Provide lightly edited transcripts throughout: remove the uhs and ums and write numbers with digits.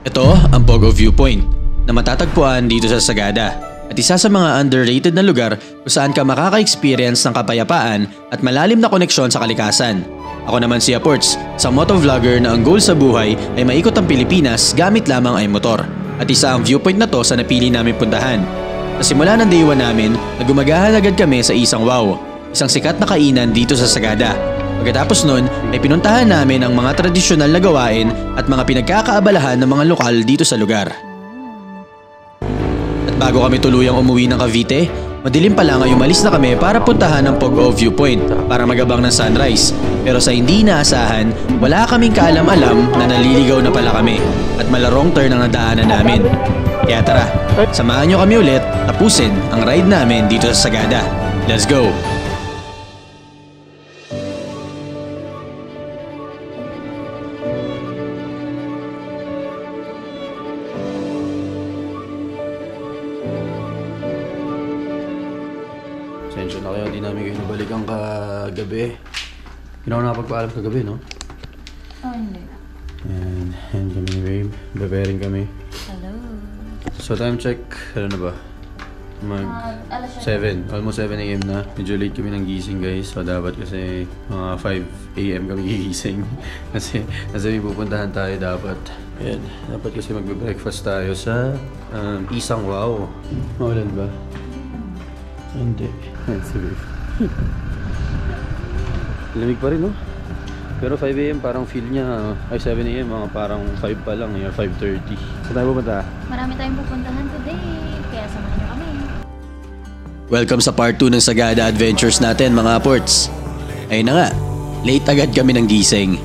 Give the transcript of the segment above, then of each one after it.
Ito ang Pogo Viewpoint na matatagpuan dito sa Sagada at isa sa mga underrated na lugar kung saan ka makaka-experience ng kapayapaan at malalim na koneksyon sa kalikasan. Ako naman si Aports, isang motovlogger na ang goal sa buhay ay maikot ang Pilipinas gamit lamang ay motor. At isa ang viewpoint na to sa napili namin puntahan. Sa simula ng day 1 namin, nagumagahan agad kami sa Isang Wow, isang sikat na kainan dito sa Sagada. Pagkatapos nun ay pinuntahan namin ang mga tradisyonal na gawain at mga pinagkakaabalahan ng mga lokal dito sa lugar. At bago kami tuluyang umuwi ng Cavite, madilim pa lang ay umalis na kami para puntahan ang Pogo Viewpoint para magabang ng sunrise. Pero sa hindi inaasahan, wala kaming kaalam-alam na naliligaw na pala kami at malarong turn ang nadaanan namin. Kaya tara, samahan nyo kami ulit tapusin ang ride namin dito sa Sagada. Let's go! Sensya na kayo, hindi namin kayo nabalikan kagabi. Hindi na ako nakapagpaalam kagabi, no? Oh, hindi. And kami ni Babe. Preparing kami. Hello. So time check, ano na ba? Alas 7. Almost 7 a.m. na. Medyo late kami ng gising, guys. So dapat kasi mga 5 a.m. kami gigising. kasi may pupuntahan tayo dapat. Ayan. Dapat kasi magbe-breakfast tayo sa Isang Wow. Maulan ba? Hindi. Sige. Lamig pa rin, no? Pero 5 a.m. parang feel niya, ay 7 a.m. mga parang 5 pa lang, 5:30. Saan tayo pupunta? Marami tayong pupuntahan today, kaya samahan niyo kami. Welcome sa part 2 ng Sagada Adventures natin, mga Aports. Ayun na nga, late agad kami ng gising.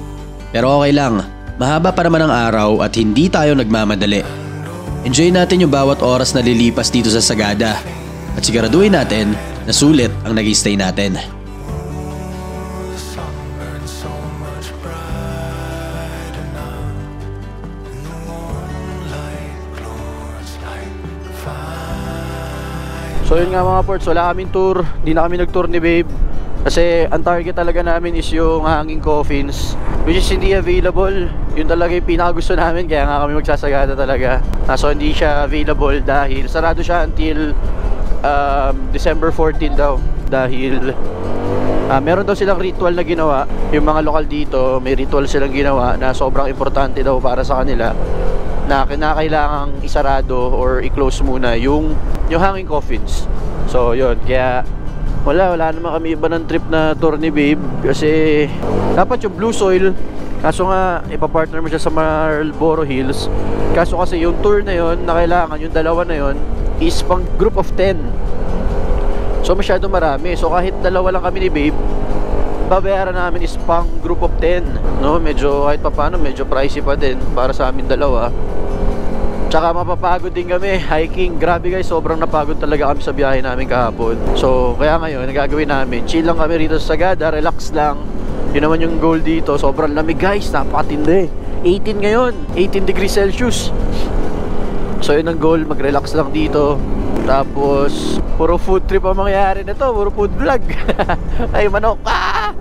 Pero okay lang, mahaba pa naman ang araw at hindi tayo nagmamadali. Enjoy natin yung bawat oras na lilipas dito sa Sagada. At siguraduhin natin na sulit ang nag-stay natin. So yun nga mga Ports, wala kaming tour. Hindi na kami nag-tour ni Babe. Kasi ang target talaga namin is yung hanging coffins, which is hindi available. Yun talaga yung pinakagusto namin, kaya nga kami magsasagada talaga. So hindi siya available dahil sarado siya until December 14 daw. Dahil meron daw silang ritual na ginawa. Yung mga lokal dito, may ritual silang ginawa na sobrang importante daw para sa kanila, na kinakailangang isarado or i-close muna yung hanging coffins. So yun, kaya wala naman kami iba ng trip na tour ni Babe. Kasi dapat yung Blue Soil, kaso nga ipapartner mo siya sa Marlboro Hills. Kaso kasi yung tour na yun, na kailangan yung dalawa na yun is pang group of 10. So masyado marami. So kahit dalawa lang kami ni Babe, babayaran namin is pang group of 10, no? Medyo kahit pa paano, medyo pricey pa din para sa amin dalawa. Tsaka mapapagod din kami hiking. Grabe guys, sobrang napagod talaga kami sa biyahe namin kahapon. So kaya ngayon, nagagawin namin, chill lang kami rito sa Sagada, relax lang. Yun naman yung goal dito. Sobrang lamig guys, napakatindi. 18 ngayon, 18 degrees Celsius. So yun ang goal, mag-relax lang dito. Tapos puro food trip ang mangyayari na to, puro food vlog. Ay manok ka!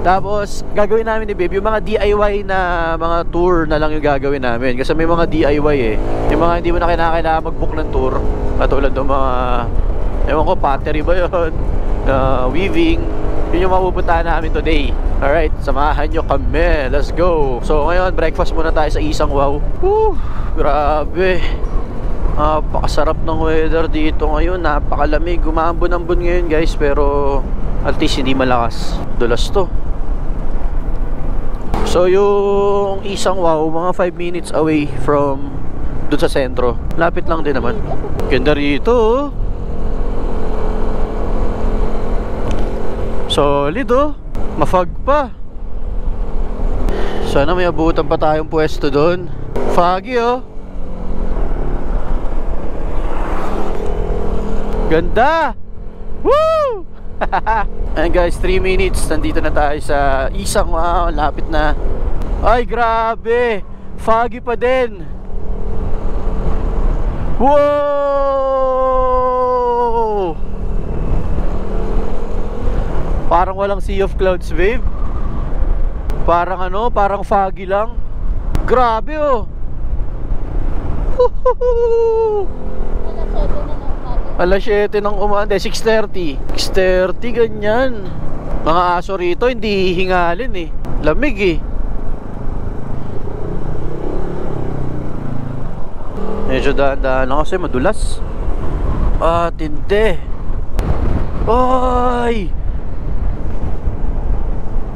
Tapos gagawin namin ni Babe yung mga DIY na mga tour na lang yung gagawin namin. Kasi may mga DIY eh, yung mga hindi mo na kailangan mag-book ng tour. Katulad ng mga, ewan ko, pottery ba yun, weaving. Yun yung mapupuntahan namin today. Alright, samahan nyo kami, let's go. So ngayon, breakfast muna tayo sa Isang Wow. Grabe, napakasarap ng weather dito ngayon. Napakalamig, umaambon-ambon ngayon guys. Pero at least hindi malakas. Dulas to. So yung Isang Wow, mga 5 minutes away from dun sa sentro. Lapit lang din naman. Ganda rito. Solid oh. Mafag pa. Sana may abutan pa tayong pwesto dun. Foggy oh. Ganda. Woo! And guys, 3 minutes, nandito na tayo sa Isang Wow. Lapit na. Ay grabe, foggy pa din. Wow! Parang walang sea of clouds, babe. Parang ano, parang foggy lang. Grabe oh. Woohoo! Alas 7 na ng umaga. Alas 7 ng umaga. 6:30. 6:30 ganyan. Mga aso rito hindi hihingalin eh. Lamig eh. Medyo dahan-dahan lang kasi madulas. Tindi. Ay!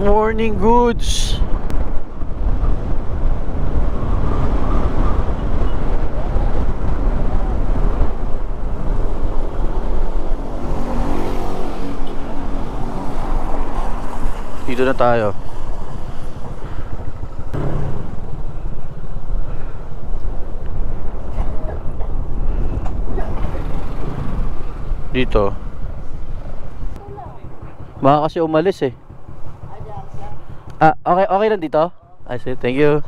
Morning goods. Dito na tayo. Dito. Baka kasi umalis eh. Okay lang dito? I see, thank you.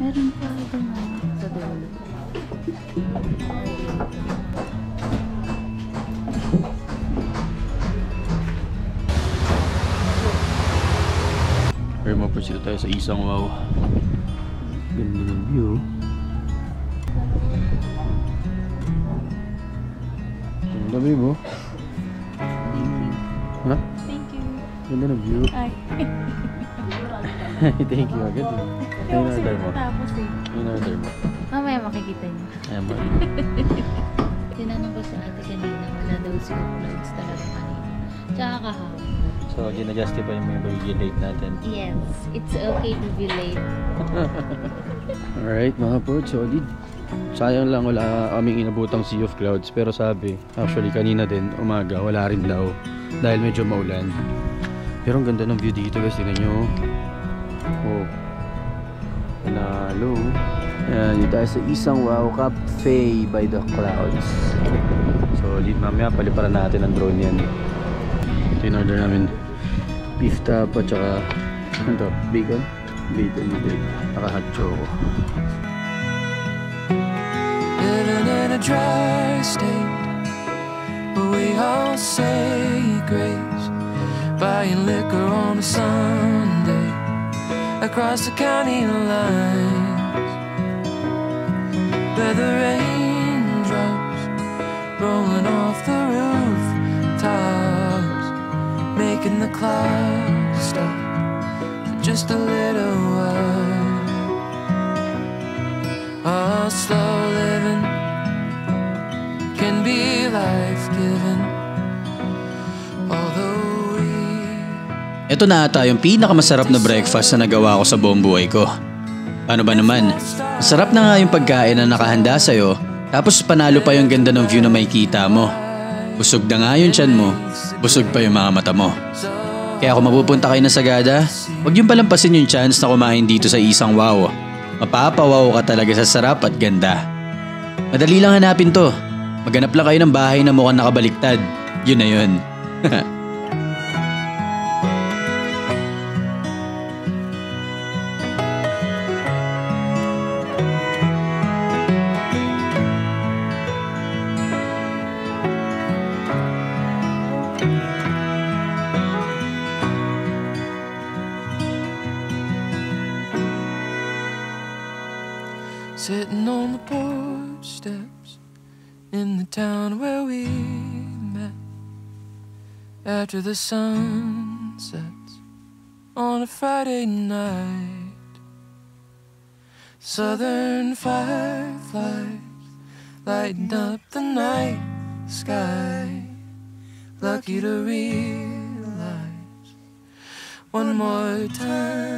Meron pa ito na sa dulo. Pero mapursito tayo sa isang wow. Ganda ng view. Ang dami mo. Ha? Thank you. Ganda ng view. Ay. Thank you agad eh. Ayun ang order mo. Tapos eh. Ayun ang order mo. Mamaya makikita niyo. Ayan ba? Tinanong ko sa ate kanina, wala daw siya clouds talaga kanina. Tsaka kahapon. So, gina-justify mo yung pagiging late natin. Yes, it's okay to be late. Alright mga port, solid. Sayang lang wala kaming inabutang sea of clouds. Pero sabi, actually kanina din, umaga, wala rin daw. Dahil medyo maulan. Pero ang ganda ng view dito guys, tingnan nyo. Oh. Panalo. Ayan, dito tayo sa isang wow cafe by the clouds. Solid, mamaya paliparan natin ang drone yan. Ito yung order namin. Beef tapa, tsaka ano to? Bacon? Bacon, tsaka hot choco. Living in a dry state where we all say grace, buying liquor on a Sunday across the county lines, where the raindrops rolling off the rooftops, making the clouds stop for just a little while. Oh, slow living can be life-giving, although Ito na ata yung pinakamasarap na breakfast na nagawa ko sa buong buhay ko. Ano ba naman? Masarap na nga yung pagkain na nakahanda sa'yo, tapos panalo pa yung ganda ng view na may kita mo. Busog na nga yung tiyan mo, busog pa yung mga mata mo. Kaya kung mapupunta kayo na Sagada, huwag yung palampasin yung chance na kumain dito sa isang wow. Mapapawaw ka talaga sa sarap at ganda. Madali lang hanapin to. Maghanap lang kayo ng bahay na mukhang nakabaliktad. Yun na yun. sitting on the porch steps in the town where we met, after the sun sets on a Friday night. Southern fireflies lighting up the night sky, lucky to realize one more time.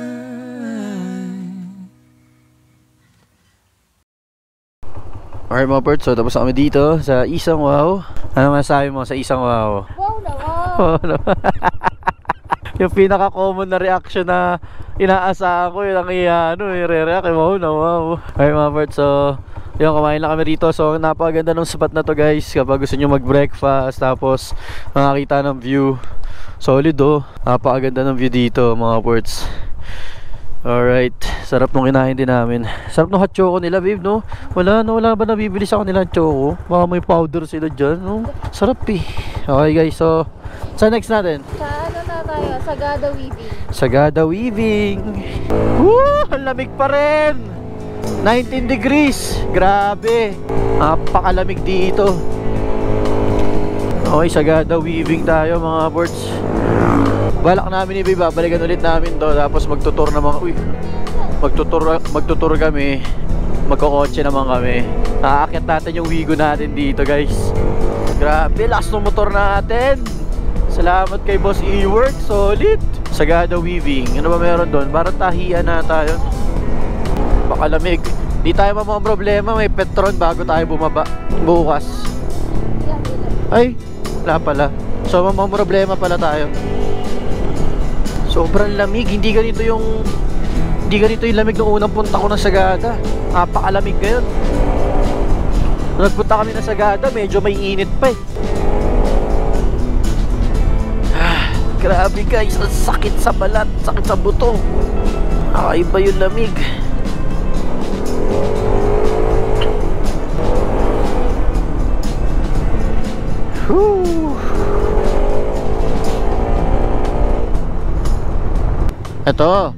Alright mga Perts, so tapos na kami dito sa isang wow. Ano masasabi mo sa isang wow? Wow na wow! Wow na. Yung pinaka-common na reaction na inaasahan ko, yung i-re-react, wow na wow. Alright mga Perts, so yun, kumain lang kami rito. So napakaganda ng spot na to guys, kapag gusto nyo mag-breakfast tapos makakita ng view. Solid oh, napakaganda ng view dito mga Perts. Alright, sarap nung kinain din namin. Sarap nung hot choco nila, babe, no? Wala ba nabibili sa kanila hot choco? Baka may powder sila dyan, no? Sarap eh. Okay guys, so sa next natin? Sa ano na tayo? Sagada Weaving. Sagada Weaving. Woo! Ang lamig pa rin! 19 degrees. Grabe. Napakalamig dito. Okay, Sagada Weaving tayo mga boards. Balak namin ni Babe, babalikan ulit namin to. Tapos magtutur naman. Uy, magtutur kami. Magkokotse naman kami. Nakakit natin yung Wigo natin dito guys. Grabe, last ng motor natin. Salamat kay Boss E-Work. Solid. Sagada Weaving. Ano ba meron doon? Parang tahian na tayo. Pakalamig. Di tayo mamang problema. May Petron bago tayo bumaba bukas. Ay, wala pala. So mamang problema pala tayo. Sobrang lamig. Hindi ganito yung lamig ng unang punta ko ng Sagada. Napakalamig ngayon. Nung nagpunta kami ng Sagada, medyo may init pa eh. Grabe guys, ang sakit sa balat, sakit sa buto. Nakaiba yung lamig. Whew. Ito,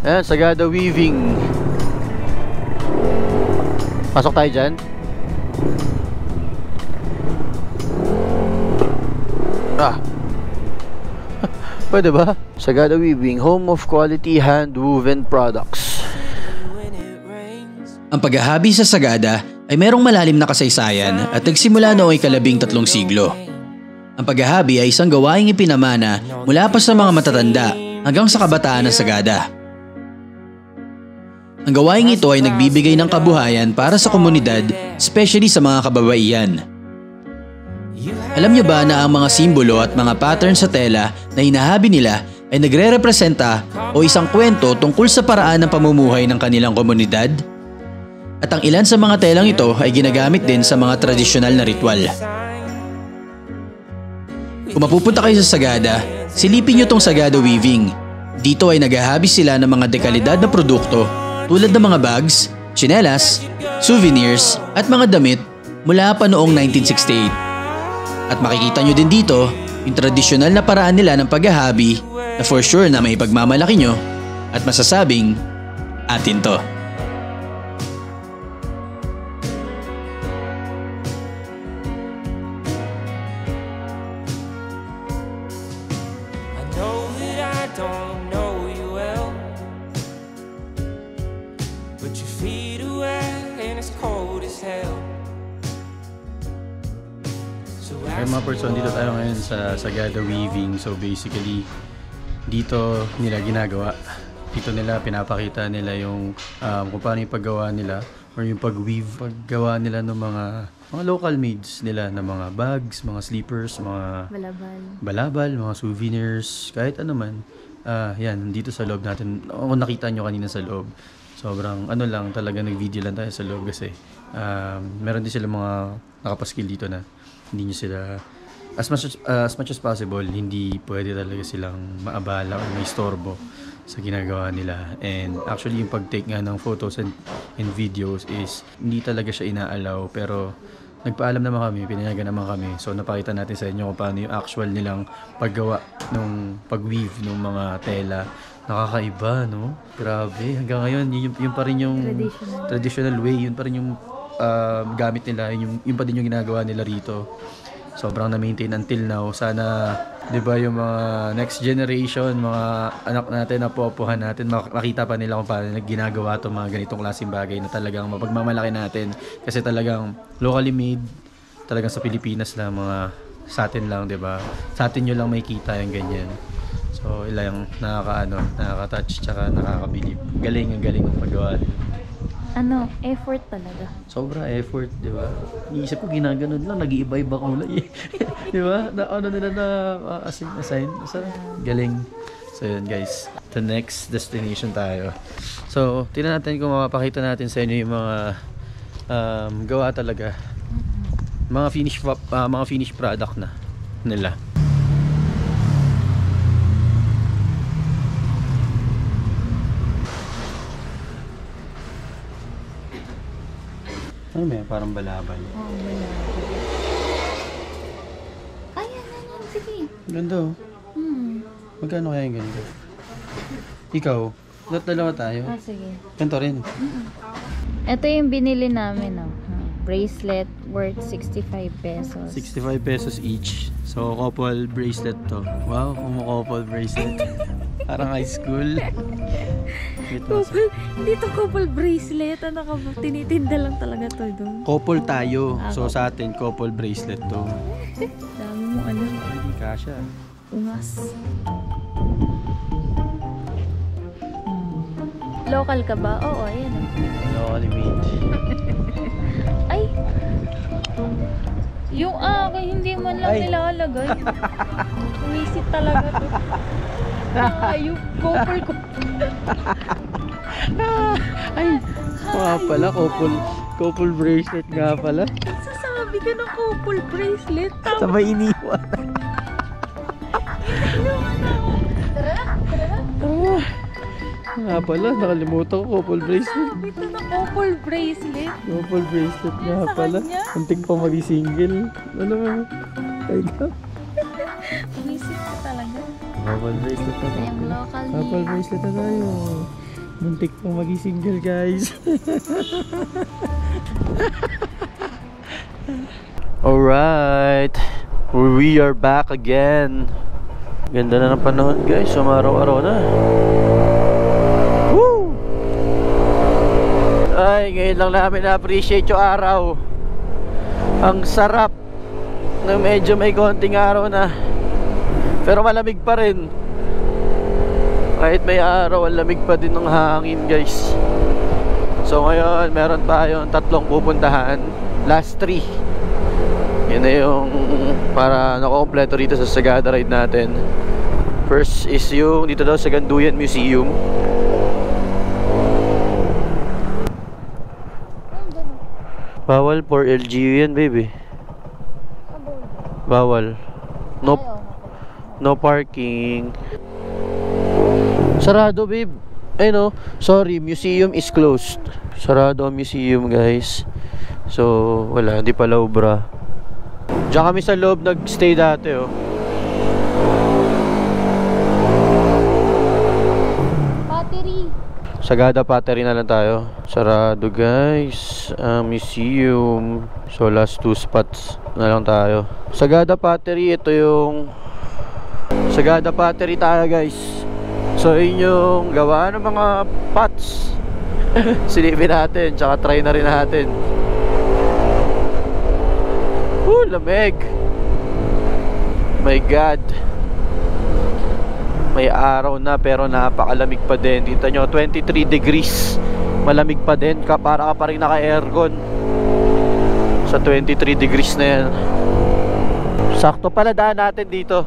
ayan, Sagada Weaving. Pasok tayo dyan. Pwede ba? Sagada Weaving, home of quality hand-woven products. Ang paghahabi sa Sagada ay merong malalim na kasaysayan at nagsimula noong ika-13 siglo. Ang paghahabi ay isang gawaing ipinamana mula pa sa mga matatanda hanggang sa kabataan ng Sagada. Ang gawaing ito ay nagbibigay ng kabuhayan para sa komunidad, especially sa mga kababaihan. Alam niyo ba na ang mga simbolo at mga pattern sa tela na hinahabi nila ay nagre-representa o isang kwento tungkol sa paraan ng pamumuhay ng kanilang komunidad? At ang ilan sa mga telang ito ay ginagamit din sa mga tradisyonal na ritual. Kung mapupunta kayo sa Sagada, silipin niyo tong Sagada Weaving. Dito ay naghahabi sila ng mga dekalidad na produkto tulad ng mga bags, tsinelas, souvenirs at mga damit mula pa noong 1968. At makikita nyo din dito yung tradisyonal na paraan nila ng paghahabi na for sure na may pagmamalaki nyo at masasabing atin to. I know that I don't know you well, but your feet are wet and it's cold as hell. Okay mga person, dito tayo ngayon sa Sagada Weaving. So basically, dito nila ginagawa. Dito nila pinapakita nila yung kung paano yung paggawa nila or yung paggawa nila ng mga local mades nila na mga bags, mga sleepers, mga balabal, mga souvenirs, kahit ano man. Yan, dito sa loob natin. Kung nakita nyo kanina sa loob, sobrang lang talaga, nag-video lang tayo sa loob kasi meron din sila mga nakapaskil dito na hindi nyo sila, as much as possible, hindi pwede talaga silang maabala o may istorbo sa ginagawa nila. And actually yung pag-take nga ng photos and videos is hindi talaga siya inaalaw, pero nagpaalam naman kami, pinayagan naman kami. So napakita natin sa inyo kung paano yung actual nilang paggawa nung pag-weave ng mga tela. Nakakaiba, no? Grabe, hanggang ngayon yun pa rin yung traditional way, yun pa rin yung gamit nila, yun pa din yung ginagawa nila rito. Sobrang na-maintain until now. Sana, di ba, yung mga next generation, mga anak natin, apo-apuhan natin, makita pa nila kung paano ginagawa itong mga ganitong klaseng bagay na talagang mapagmamalaki natin. Kasi talagang locally made, talagang sa Pilipinas lang, mga sa atin lang, di ba? Sa atin nyo lang may kita yung ganyan. So, ilang nakaka-touch, tsaka nakakabilib. Ang galing ng paggawa. Effort talaga. Sobra effort, di ba? Iisip ko ginaganon lang, nag-iiba-iba kulay. Di ba? Nila na assign. So, galing. So yun guys, the next destination tayo. So, tingnan natin kung mapapakita natin sa inyo yung mga gawa talaga. Mga finished product na nila. Ano may parang balabal. Oo, wala. Ayan, ayan, sige. Ganda oh. Magkano kaya yung ganito? Ikaw, dalawa tayo. Sige. Ganito rin. Ito yung binili namin, oh. Bracelet worth 65 pesos. 65 pesos each. So, couple bracelet to. Wow, couple bracelet. Parang high school. Couple, hindi to couple bracelet. Ano ka ba? Tinitinda lang talaga to doon. Couple tayo. So, sa atin, couple bracelet to. Dami mo ano. Hindi kasha. Ungas. Local ka ba? Oo, ayan. Locally made. Ay! Yung akin, hindi man lang nilalagay. Umisit talaga to. Yung couple ko. Ay! Nga pala, couple bracelet nga pala. Sasabi ka ng couple bracelet. Sabay iniwan. Nga pala, nakalimutan ko couple bracelet. Sabi to na couple bracelet. Couple bracelet nga Sa pala. kanya? Untik pa mag-single. Ano mo? Ay ka. Umisit ka talaga. Couple bracelet na tayo. Yung local Couple bracelet na tayo. Muntik pang mag-single guys. Alright. We are back again. Ganda na ng panahon guys. Sumaraw-araw na. Woo! Ay, ngayon lang namin na-appreciate yung araw. Ang sarap na medyo may konting araw na. Pero malamig pa rin. Kahit may araw, ang lamig pa din ng hangin guys. So ngayon, meron tayong 3 pupuntahan. Last 3. Yun na yung para nakokompleto dito sa Sagada ride natin. First is yung dito daw sa Ganduyan Museum. Bawal for LGU yan baby. Bawal. No parking. Sarado babe. Ay no, sorry, museum is closed. Sarado ang museum guys. So wala, hindi pala ubra. Diyan kami sa loob nag-stay dati oh. Battery. Sagada Pottery na lang tayo. Sarado guys. Museum. So last 2 spots na lang tayo. Sagada Pottery, ito yung Sagada Pottery tayo guys. So yun yung gawa ng mga pots. Silipin natin, tsaka try na rin natin. Lamig. My God. May araw na pero napakalamig pa din. Dito nyo, 23 degrees. Malamig pa din. Para ka pa rin naka-aircon. Sa 23 degrees na yan. Sakto pala daan natin dito.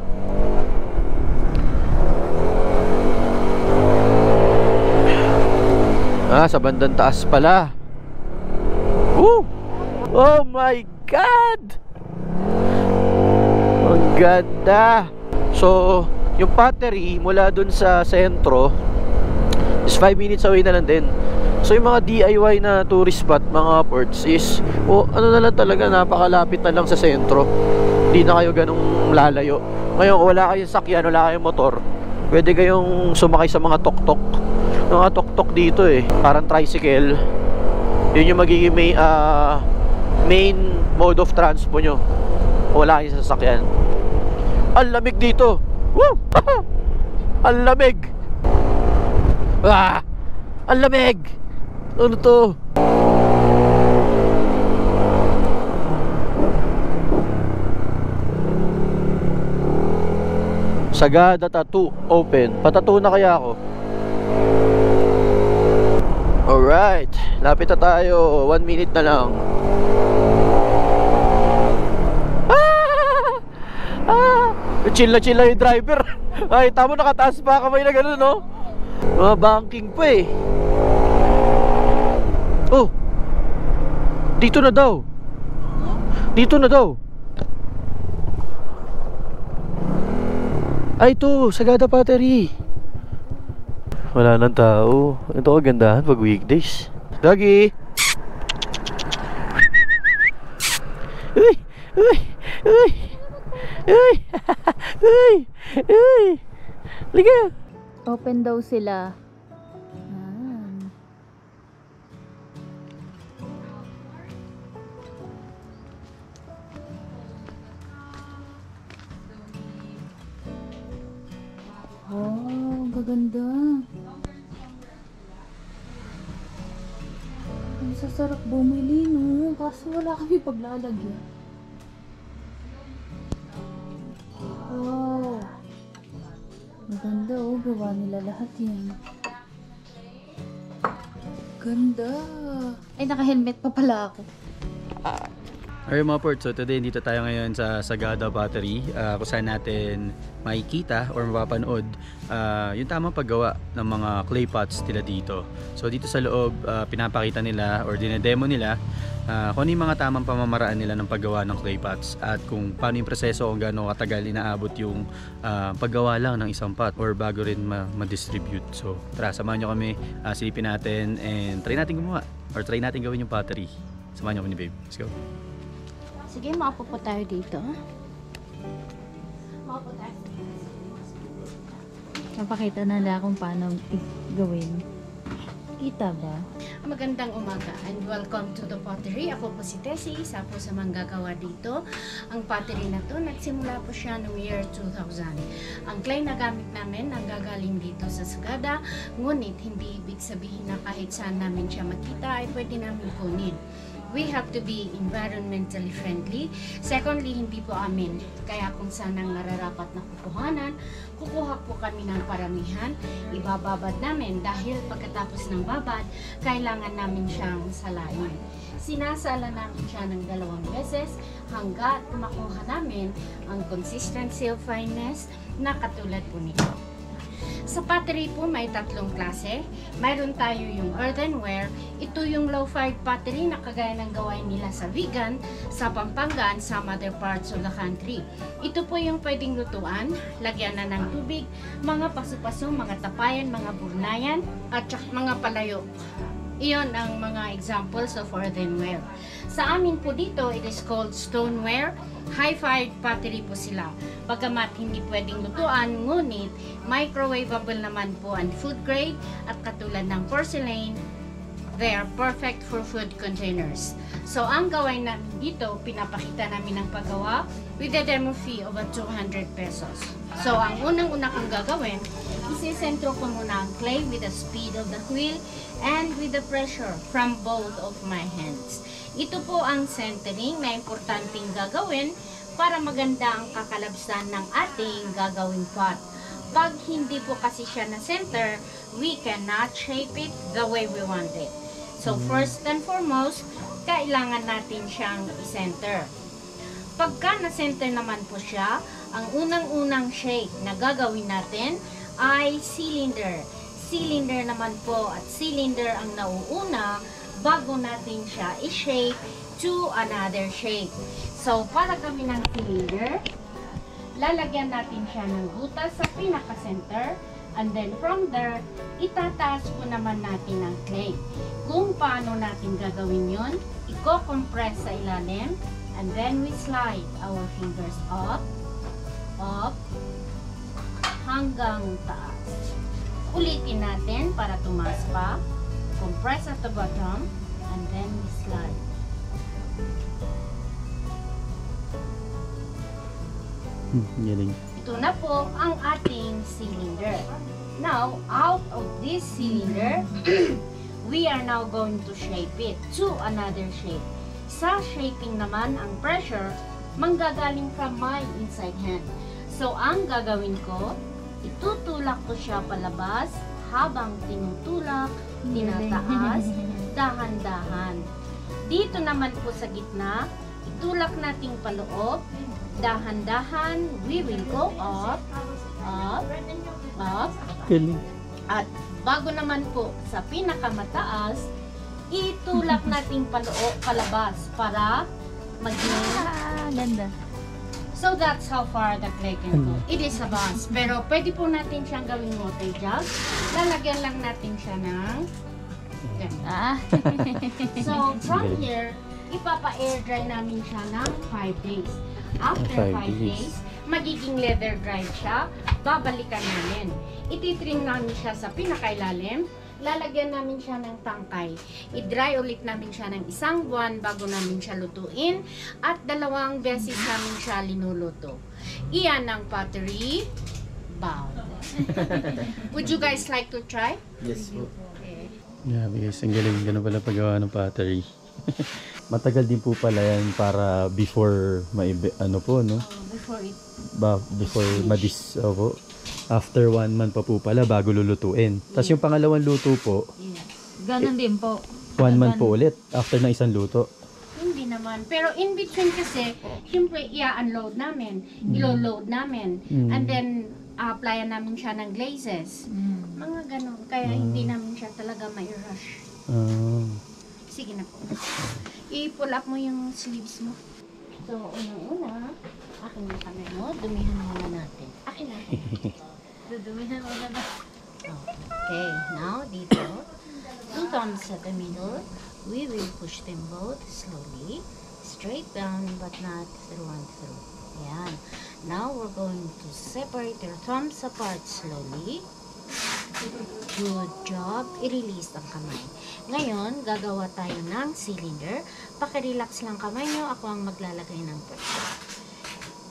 Sa bandang taas pala. Woo! Oh my God! Ang ganda. So, yung pottery mula dun sa sentro is 5 minutes away na lang din. So, yung mga DIY na tourist spot, mga ports is ano na lang talaga, napakalapit na lang sa sentro. Hindi na kayo ganung lalayo. Ngayon, wala kayong sakyan, wala kayong motor, pwede kayong sumakay sa mga tok-tok. Mga tok-tok dito parang tricycle. Yun yung magiging main mode of transport nyo. Wala kayong sasakyan. Ang lamig dito. Woo! Ang lamig. Ang lamig. Ano to? Sagada Tattoo open. Patattoo na kaya ako? Alright, lapit na tayo. 1 minute na lang. Chill na chill na yung driver. Ay, tamo nakataas pa kamay na gano'n, no? Mga banking pa Oh, dito na daw. Dito na daw. Ay, ito, Sagada Pottery. Wala nang tao. Ito kagandahan pag weekdays. Doggy! Uy! Uy! Uy! Uy! Uy! Liga! Open daw sila. Oh, gaganda. Ang sasarap bumili, no? Kaso wala kami paglalagyan. Wow. Maganda, oh. Gawa nila lahat yan. Ganda. Ay, naka-helmet pa pala ako. Alright mga Port, so today dito tayo ngayon sa Sagada Battery kung saan natin makikita or mapapanood yung tamang paggawa ng mga clay pots nila dito. So dito sa loob, pinapakita nila or dinedemo nila kung ano yung mga tamang pamamaraan nila ng paggawa ng clay pots at kung paano yung proseso, kung gaano katagal inaabot yung paggawa lang ng isang pot or bago rin ma-distribute. So tara, samahan nyo kami, silipin natin and try natin gumawa or try natin gawin yung pottery. Samahan nyo kami ni Babe. Let's go. Sige, maupo po tayo dito. Maupo tayo. Napakita na nila kung paano gawin. Kita ba? Magandang umaga and welcome to the pottery. Ako po si Tessie, isa po sa manggagawa dito. Ang pottery na to, nagsimula po siya noong year 2000. Ang clay na gamit namin, nanggagaling dito sa Sagada, ngunit hindi ibig sabihin na kahit saan namin siya makita ay pwede namin kunin. We have to be environmentally friendly. Secondly, hindi po amin. Kaya kung saan ang nararapat na kukuhanan, kukuha po kami ng paramihan, ibababad namin dahil pagkatapos ng babad, kailangan namin siyang salain. Sinasala namin siya ng 2 beses hanggat makuha namin ang consistency of fineness na katulad po nito. Sa pottery po may 3 klase. Mayroon tayo yung earthenware. Ito yung low-fired pottery na kagaya ng gawain nila sa Vigan, sa Pampanga, and some other parts of the country. Ito po yung pwedeng lutuan, lagyan na ng tubig, mga paso-paso, mga tapayan, mga burnayan, at mga palayok. Iyon ang mga examples of earthenware. Sa amin po dito, it is called stoneware. High-fired pottery po sila. Pagkamat hindi pwedeng lutuan, ngunit microwavable naman po ang food grade at katulad ng porcelain, they are perfect for food containers. So, ang gawain namin dito, pinapakita namin ang paggawa with a demo fee of 200 pesos. So, ang unang-una kong gagawin, isisentro ko muna ang clay with the speed of the wheel and with the pressure from both of my hands. Ito po ang centering na importanteng gagawin para maganda ang kakalabsan ng ating gagawing pot. Pag hindi po kasi siya na center, we cannot shape it the way we want it. So first and foremost, kailangan natin siyang i-center. Pagka na-center naman po siya, ang unang-unang shape na gagawin natin ay cylinder. Cylinder naman po at cylinder ang nauuna bago natin siya i-shape to another shape. So, para gawin ng cylinder, lalagyan natin siya ng butas sa pinaka-center and then from there, itataas po naman natin ang clay. Kung paano natin gagawin yun, i-compress sa ilalim and then we slide our fingers up, up, hanggang taas. Ulitin natin para tumaas pa. Compress at the bottom and then we slide. Galing. Ito na po ang ating cylinder. Now, out of this cylinder, we are now going to shape it to another shape. Sa shaping naman, ang pressure manggagaling from my inside hand. So, ang gagawin ko, itutulak ko siya palabas habang tinutulak, tinataas, dahan-dahan. Dito naman po sa gitna, itulak nating paloob, dahan-dahan, we will go up, up, up. Galing. At bago naman po sa pinakamataas, itulak nating palabas para maging Ganda. So that's how far the clay can go. It is a vase. Pero pwede po natin siyang gawing water jug. Lalagyan lang natin siya ng ganun. Ah. So from here, ipapa-air dry namin siya ng 5 days. After 5 5 days, magiging leather dry siya. Babalikan namin. Ititrim namin siya sa pinakailalim. Lalagyan namin siya ng tangkay. I-dry ulit namin siya ng 1 buwan bago namin siya lutuin. At 2 beses namin siya linuluto. Iyan ang pottery bowl. Would you guys like to try? Yes po. Okay. Yeah, guys, ang galing ka na pala paggawa ng pottery. Matagal din po pala yan para before ano po, no? Before it Before opo. After 1 month pa po pala bago lulutuin. Tapos yung pangalawang luto po, Ganon din po. 1 month po ulit after ng isang luto. Hindi naman. Pero in between kasi, siyempre, i-unload namin. Ilo-load namin. And then, applyan namin siya ng glazes. Mga ganon. Kaya hindi namin siya talaga may rush. Sige na po. I-pull up mo yung sleeves mo. So, unang-una, akin na kamay mo. Dumihan muna natin. Akin na. Dudumihan mo na ba? Okay, now dito, 2 thumbs at the middle. We will push them both slowly, straight down but not through and through. Ayan. Now we're going to separate your thumbs apart slowly. Good job. I-release ang kamay. Ngayon, gagawa tayo ng cylinder. Paki-relax lang kamay nyo. Ako ang maglalagay ng pressure.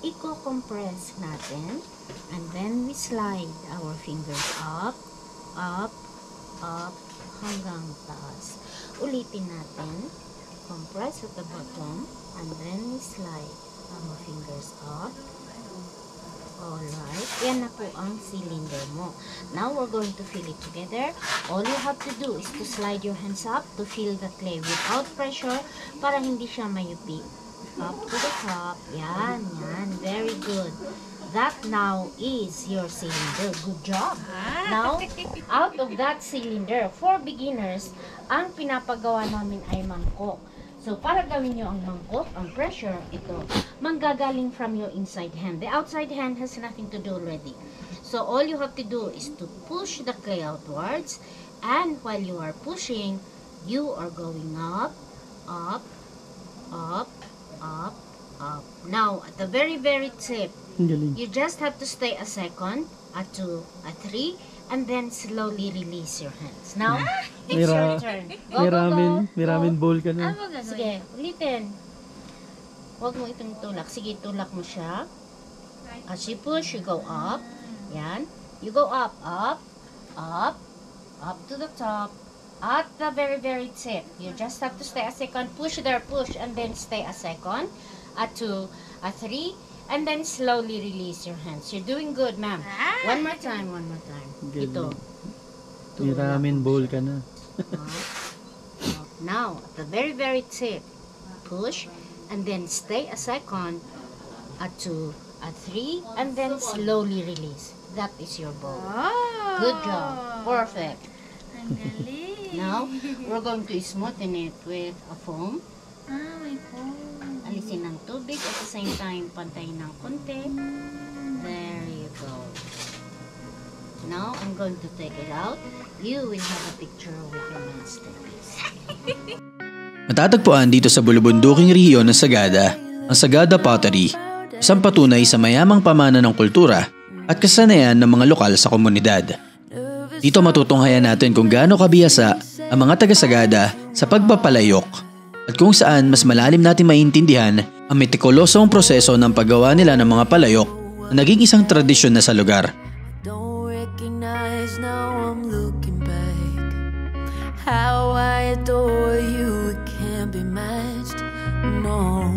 Iko-compress natin. And then we slide our fingers up, up, up, hanggang taas. Ulitin natin. Compress at the bottom. And then we slide our fingers up. Alright. Yan na po ang cylinder mo. Now we're going to fill it together. All you have to do is to slide your hands up to fill the clay without pressure para hindi siya mayupi. Up to the top. Yan, yan. Very good. That now is your cylinder. Good job. Now, out of that cylinder, for beginners, ang pinapagawa namin ay mangkok. So, para gawin nyo ang mangkok, ang pressure, ito, manggagaling from your inside hand. The outside hand has nothing to do already. So, all you have to do is to push the clay outwards. And while you are pushing, you are going up, up, up, up, up. Now, at the very, very tip, you just have to stay a second, a 2, a 3, and then slowly release your hands. Now, it's your turn. Go, May ramen bowl ka na. Ano gagawin? Sige, ulitin. Huwag mo itong tulak. Sige, tulak mo siya. As you push, you go up. Yan. You go up, up, up, up to the top. At the very, very tip. You just have to stay a second. Push there, push, and then stay a second. A 2, a 3, and then slowly release your hands. You're doing good, ma'am. One more time, one more time. Ito. May ramen bowl ka na. Now, at the very, very tip, push, and then stay a second, a 2, a 3, and then slowly release. That is your bowl. Good job. Perfect. Ang galing. Now, we're going to smoothen it with a foam. May phone. Alisin ng tubig at the same time, pantayin ng konti. There you go. Now, I'm going to take it out. You will have a picture with your masterpiece. Matatagpuan dito sa bulubunduking rehiyon ng Sagada, ang Sagada Pottery, isang patunay sa mayamang pamana ng kultura at kasanayan ng mga lokal sa komunidad. Dito matutunghayan natin kung gaano kabihasa ang mga taga-Sagada sa pagpapalayok at kung saan mas malalim natin maintindihan ang metikulosong proseso ng paggawa nila ng mga palayok na naging isang tradisyon na sa lugar. Don't recognize now I'm looking back. How I adore you, it can't be matched. No.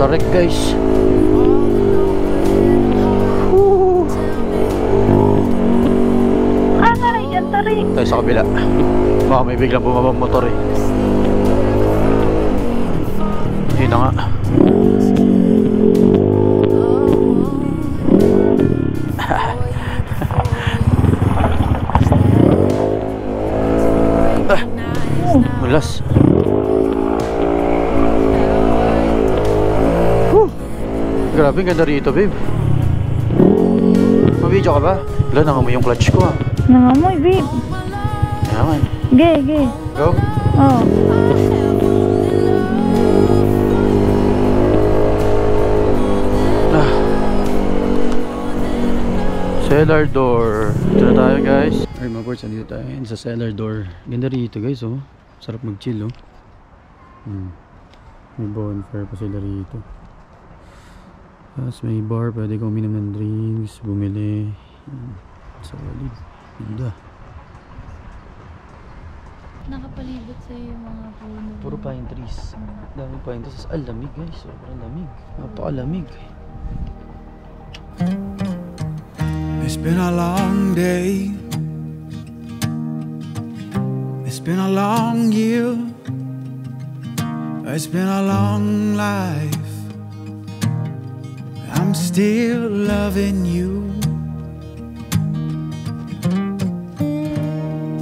Correct guys. Sorry. Tayo sa kabila. Baka may biglang bumabang motor eh. Yun na nga. Malas. Grabe, ganda rito, babe. Mabidyo ka ba? Wala, nangamoy yung clutch ko, ah. Nangamoy, babe. Yaman. Ge. Go. Oh. Cellar door. Ito na tayo, guys. Alright, mga ports, andito tayo sa cellar door. Ganda rito, guys, oh. Sarap mag-chill, oh. May bonfire pa sila rito. Tapos may bar, pwede kang uminom ng drinks, bumili. Solid. Ganda. Nakapalibot sa'yo yung mga puno. Puro pine trees. Daming pine trees. Ang lamig, guys. Sobrang lamig. Napakalamig. It's been a long day. It's been a long year. It's been a long life. I'm still loving you.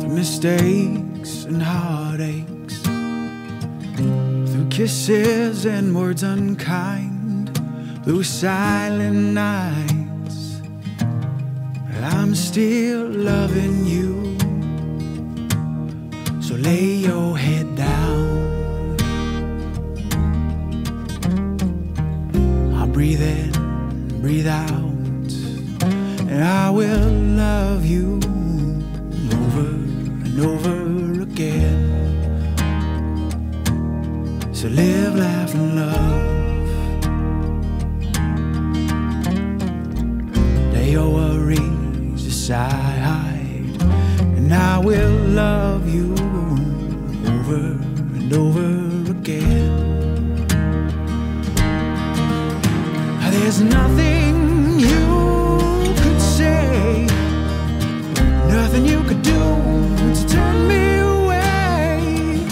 Through mistakes and heartaches, through kisses and words unkind, through silent nights, I'm still loving you. So lay your head down. I'll breathe in, breathe out, and I will love you over and over again. So live, laugh, and love. Lay your worries aside, and I will love you over and over again. There's nothing you could say, nothing you could do to turn me away.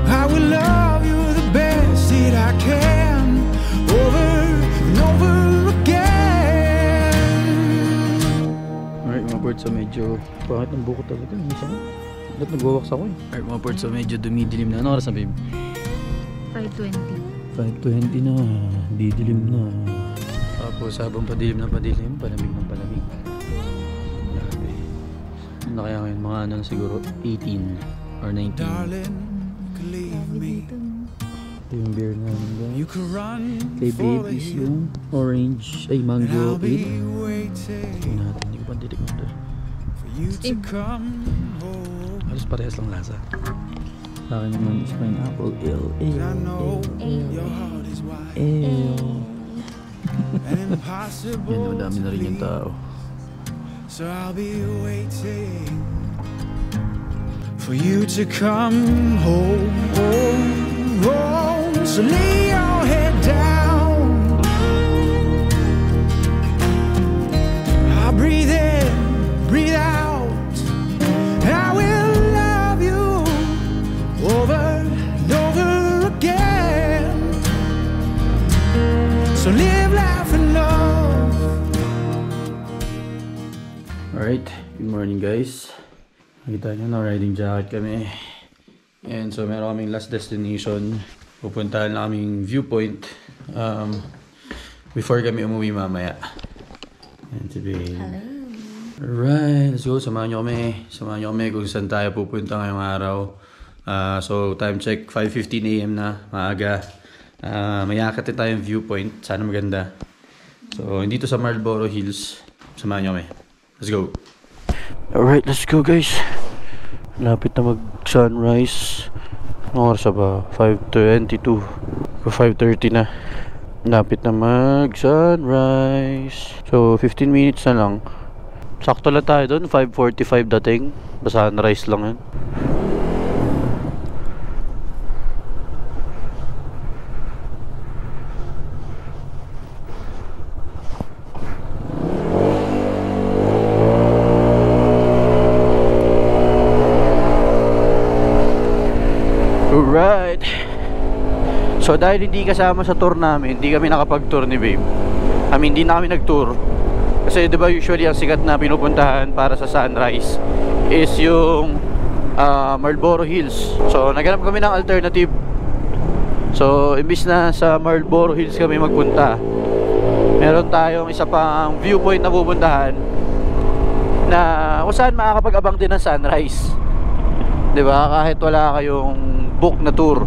I will love you the best that I can, over and over again. Alright, mga ports, so medyo pangit ng buko talaga. Minsan ko. Ba't nagwawaks ako eh? Alright, mga ports, so medyo dumidilim na. Ano oras na, babe? 5:20. 5:20 na. Didilim na. Tapos habang padilim na padilim, palamig ng palamig. Grabe. Ano na kaya ngayon? Mga ano na siguro 18 or 19. Darling, believe me, Ito yung beer namin, guys. you can run Kay for babe the is hill, yung orange, ay and mango I'll be 8. Ito waiting natin, hindi ko pa titikman. for you to come home. Halos parehas lang lasa. Sa akin naman is pineapple ale. I know your heart is wide and impossible Yan, madami na to rin yung leave. tao. So I'll be waiting for you to come home, home, home. So lay your head down. I'll breathe in, breathe out. I will love you over and over again. So live, laugh, and love. Alright, good morning guys. Nakita nyo na, riding jacket kami. And so meron kaming last destination. Pupuntahan na kaming viewpoint before kami umuwi mamaya. And si babe. Alright, let's go. Samahan nyo kami. Samahan nyo kami kung saan tayo pupunta ngayong araw. So time check, 5:15 AM na, maaga. Mayakit din tayong viewpoint. Sana maganda. So dito sa Marlboro Hills. Samahan nyo kami. Let's go. Alright, let's go guys. Lapit na mag-sunrise. Anong oras ba? 5:22. 5:30 na. Lapit na mag-sunrise. So 15 minutes na lang. Sakto lang tayo doon. 5:45 dating. Basta sunrise lang yun. So dahil hindi kasama sa tour namin, hindi kami nakapag-tour ni babe. I mean, hindi na kami nag-tour. Kasi diba usually ang sikat na pinupuntahan para sa sunrise is yung Marlboro Hills. So naghanap kami ng alternative. So imbis na sa Marlboro Hills kami magpunta, meron tayong isa pang viewpoint na pupuntahan na kung saan makakapag-abang din ng sunrise, diba, kahit wala kayong book na tour.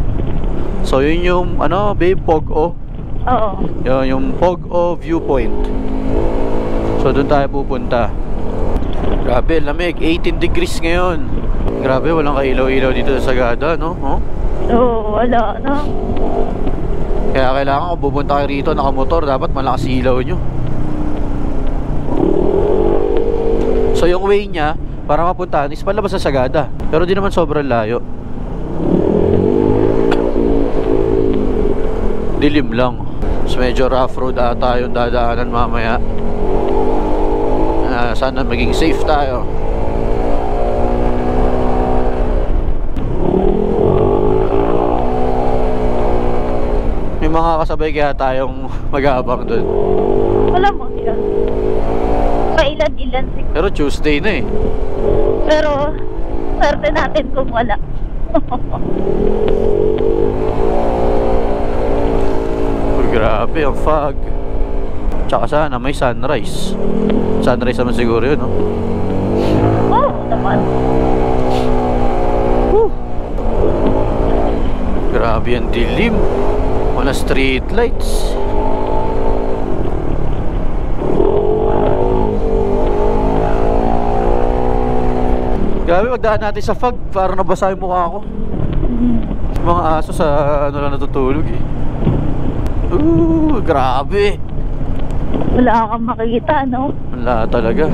So yun yung ano babe, Pog-o. Oo. Yun yung Pog-o viewpoint. So doon tayo pupunta. Grabe, lamig, 18 degrees ngayon. Grabe, walang kailaw-ilaw dito sa Sagada, no? Oh? Oo, wala na. Kaya kailangan kung pupunta kayo rito nakamotor, dapat malakas ilaw nyo. So yung way nya para mapuntahan is palabas sa Sagada, pero di naman sobrang layo. Dilim lang. So medyo rough road ata yung dadaanan mamaya. Sana maging safe tayo. May mga kasabay kaya tayong mag-aabang doon. Wala mo yan. Pailan-ilan siguro. Pero Tuesday na eh. Pero, swerte natin kung wala. Grabe ang fog. Tsaka sana may sunrise. Sunrise naman siguro yun, no? Oo, naman. Woo! Grabe ang dilim. Wala street lights. Grabe, magdaan natin sa fog. Parang nabasa yung mukha ko. Mga aso sa ano lang natutulog eh. Grabe. Wala kang makikita, no? Wala talaga.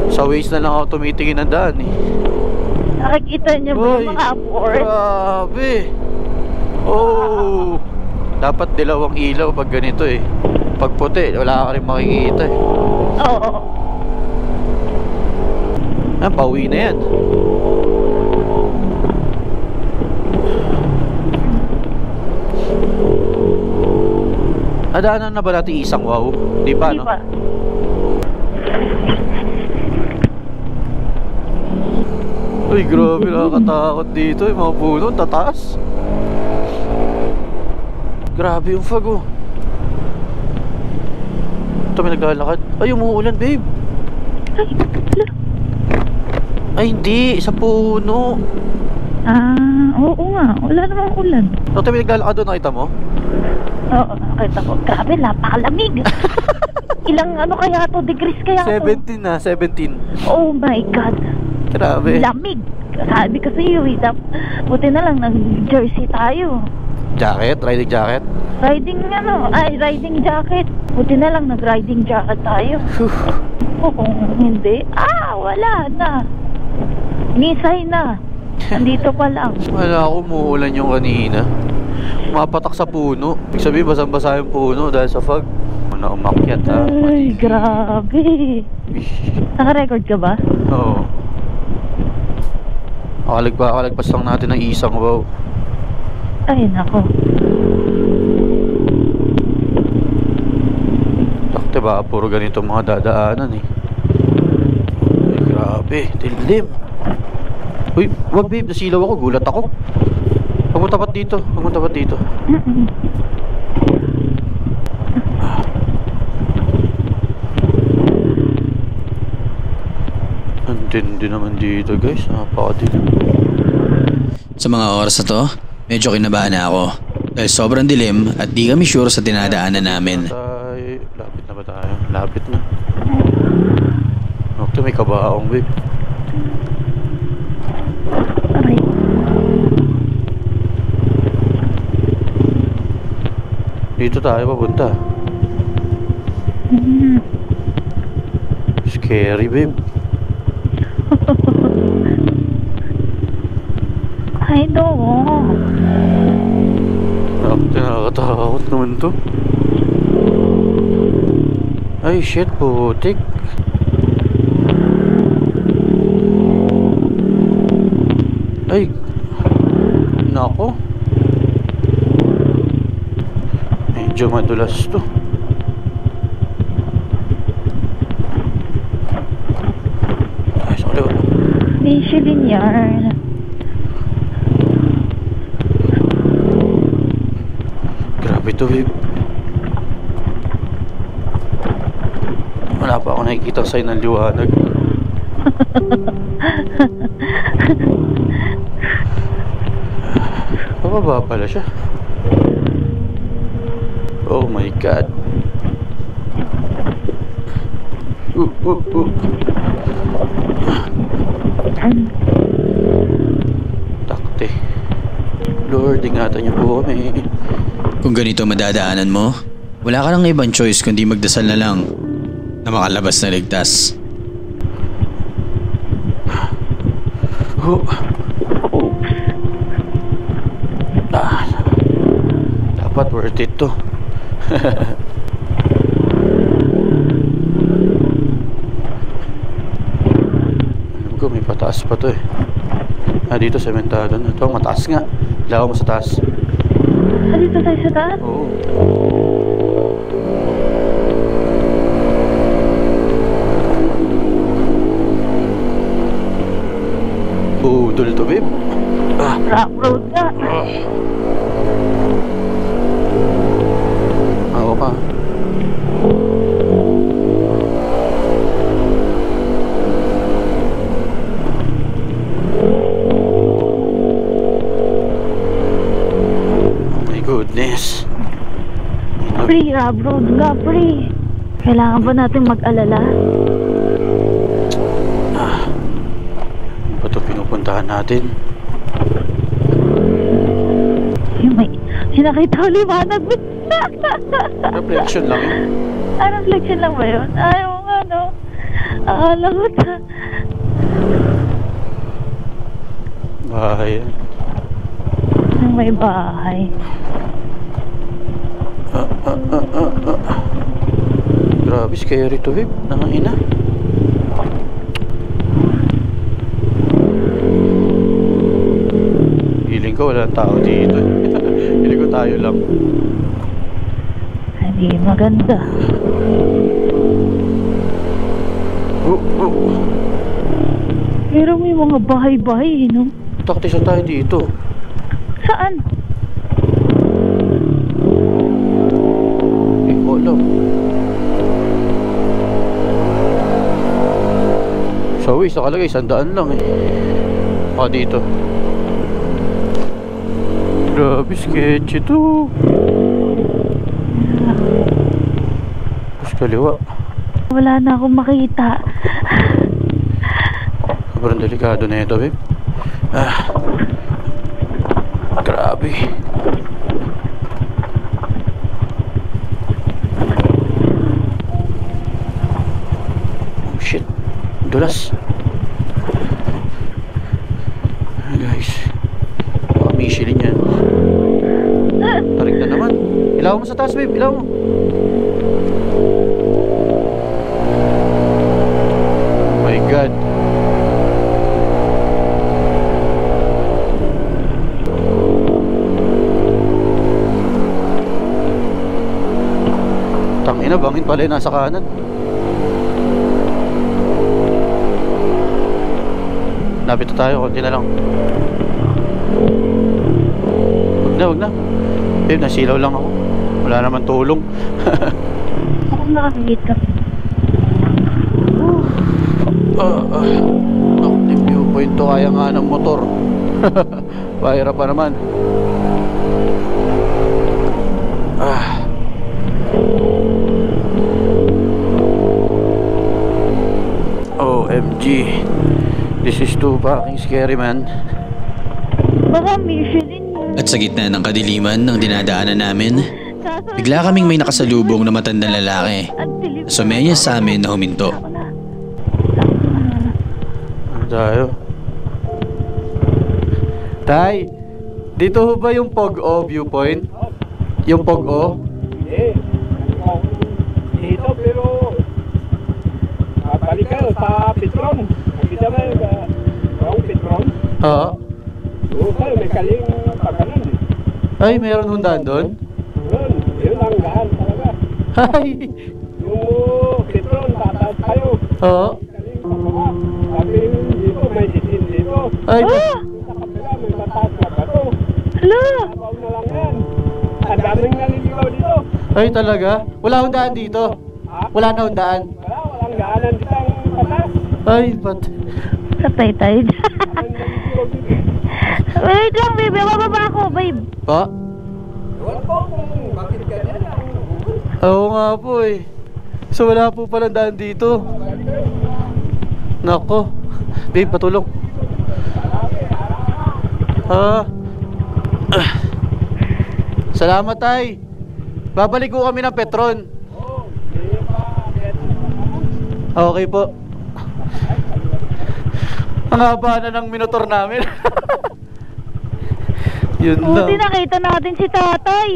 Sa waste na lang ako tumitingin ng daan eh. Nakikita niyo ba yung mga board? Grabe. Oh, dapat dilaw ang ilaw pag ganito eh. Pag puti, wala ka rin makikita eh. Oo. Pauwi na yan. Nadaanan na ba natin isang wow? Di pa, no? Di pa. Uy, grabe, nakakatakot dito. Yung mga puno, tataas. Grabe yung fog, oh. Ito, may naglalakad. Ay, umuulan, babe. Ay, hindi. Sa puno. Oo nga. Wala namang ulan. Ito, may naglalakad doon. Nakita mo? Oo, nakita ko. Grabe, napakalamig. Ilang ano kaya to? Degrees kaya to? 17 na, 17. Oh my God. Grabe. Lamig. Sabi kasi yun, buti na lang nag-jersey tayo. Jacket? Riding jacket? Riding jacket. Buti na lang nag-riding jacket tayo. Kung hindi, wala na. Misay na. Nandito pa lang. Wala ako, umuulan yung kanina. Mapatak sa puno. Ibig sabihin, basang-basa yung puno dahil sa fog. Na umakyat, ha? Ay, grabe. Naka-record ka ba? Oo. Kalagpas lang natin ng isang wow. Ay, nako. Diba, puro ganito mga dadaanan eh. Ay, grabe, dilim. Uy, wag babe, nasilaw ako, gulat ako. Huwag mo tapat dito, huwag mo tapat dito. Ang tindi naman dito guys, napakadilim. Sa mga oras na to, medyo kinabahan na ako. Dahil sobrang dilim at di kami sure sa dinadaanan namin. Lapit na ba tayo? Lapit na. Okay, may kabaong babe. Aray. Dito tayo papunta. Scary babe. I know. Nakakatakot naman to. Ay shit, putik. Ay, nako. Medyo madulas to. Ay, sa kaliwa. Michelin yarn. Grabe to, babe. Wala pa ako nakikita sign ng liwanag. Pababa pala siya. Oh my God. Takte. Lord, ingatan niyo po kami. Kung ganito madadaanan mo, wala ka nang ibang choice kundi magdasal na lang na makalabas na ligtas. Dapat worth it to. Alam ko may pataas pa to eh. Dito sementado na to. Mataas nga. Lawa mo sa taas. Dito tayo sa taas? Oo. Budol to, babe. Rock road nga. Ako ka. Oh my goodness. Pre, rock road nga, pre. Kailangan ba natin mag-alala? Ano ba ito pinupuntahan natin? Yung nakita ko liwanag. Reflection lang yun. Reflection lang ba yun? Ayaw nga, no? Akala ko ta. Bahay yan. May bahay. Grabe, scary to, babe. Nangina. Feeling ko walang tao dito. Feeling ko tayo lang. Hindi maganda. Pero may mga bahay-bahay, no? Taktisan tayo dito. Saan? Hindi ko alam. Sa Waze, nakalagay 100 lang eh. Baka dito. Grabe, sketchy to. Tapos kaliwa. Wala na akong makita. Sobrang delikado na ito, babe. Grabe. Oh shit. Dulas. Guys. Baka Michelin yan. Tarik na naman. Ilaw mo sa taas, babe. Ilaw mo. Oh my God. Tangina, bangin pala yung nasa kanan. Lapit na tayo, konti na lang. Wag na. Babe, nasilaw lang ako. Wala naman tulong. Ako nakakita. Active viewpoint to, kaya nga ng motor. Pahira pa naman. OMG. This is too fucking scary, man. Baka Michelin yun. At sa gitna ng kadiliman ng dinadaanan namin, bigla kaming may nakasalubong na matandang lalaki. Sumenyas sa amin na huminto. Ano tayo? Tay, dito ba yung Pog-O viewpoint? Yung Pog-O? Dito pero balik ka sa Petron. Nakita mo yung Petron? Oo. Oo, may kaling pagkanan. Ay, meron hundaan doon? Yun ang Ay! Yung Petron, tataas tayo. Oo. Sabi dito, may disin dito. Ay! Ah! Sa kabila, may mataas na bato. Hala! Sabaw na lang yan. Ang daming naliligaw dito. Ay talaga? Wala akong daan dito. Wala na akong daan. Walang daanan dito ang patas. Ay, ba't? Patay tayo dyan. Wait lang, babe. Mababa ako, babe. Pa? Ewan ko kung bakit ganyan ang Oo nga po eh. So wala po palang daan dito. Nako. Babe, patulong. Salamat tay. Babalik ko kami ng Petron. Okay po. Ang haba na ng minotor namin. Yun lang. Buti nakita natin si tatay.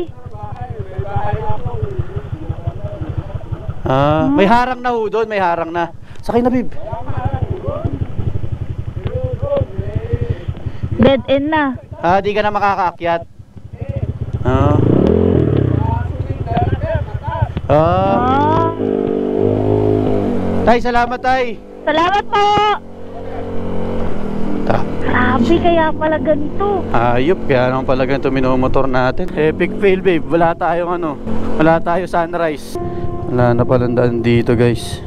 May harang na ho doon, may harang na. Sakay na, babe. Dead end na. Di ka na makakaakyat. Tay, salamat tay. Salamat po. Grabe, kaya pala ganito. Ayop, kaya naman pala ganito minumotor natin. Epic fail, babe. Wala tayong wala tayo sunrise. Wala na palang daan dito, guys.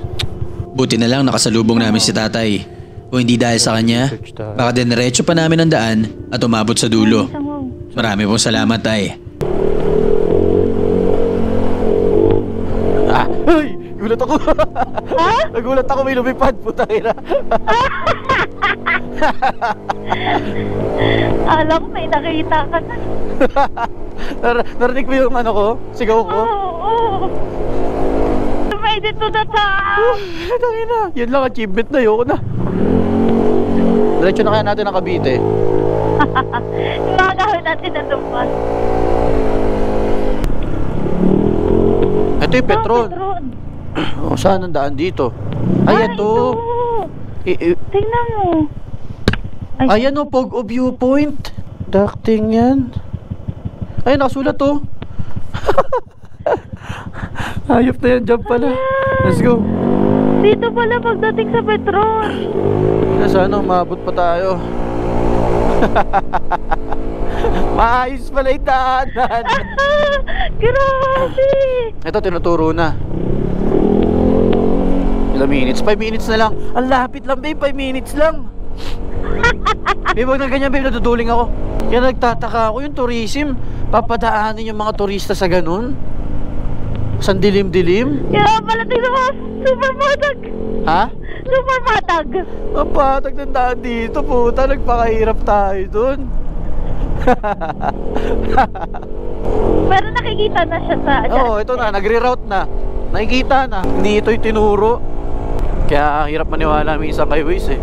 Buti na lang nakasalubong namin si tatay. Kung hindi dahil sa kanya, baka dinerecho pa namin ang daan at umabot sa dulo. Marami pong salamat tay. Ay! Gulat ako. Nagulat ako, may lumipad. Puta ina. Alam ko may nakita ka na. Narinig mo yung ko? Sigaw ko? Oo. Made it to the top. Tangina. Yun lang, achievement na yun. Diretso na kaya natin ang Cavite. Mga gawin natin na lumpas. Ito yung Petron. Saan ang daan dito? Ay, ito. Tingnan mo. Ayan o, Pog o Viewpoint. Dakting yan. Ay, nakasulat to. Ayop na yan, jump pala. Let's go. Dito pala pagdating sa Petron. Sana umabot pa tayo. Maayos pala yung daanan. Grabe. Ito, tinuturo na. Ilang minutes? 5 minutes na lang. Ang lapit lang, babe. 5 minutes lang. Babe, wag na ganyan, babe. Naduduling ako. Kaya nagtataka ako yung tourism. Papadaanin yung mga turista sa ganun. San dilim-dilim. Kaya pala tingnan mo. Super matag. Ha? Super matag. Ang patag ng daan dito, puta. Nagpakahirap tayo dun. Pero nakikita na siya sa... Oo, ito na. Nagre-route na. Nakikita na. Hindi ito'y tinuro. Kaya hirap maniwala minsan kay Waze eh.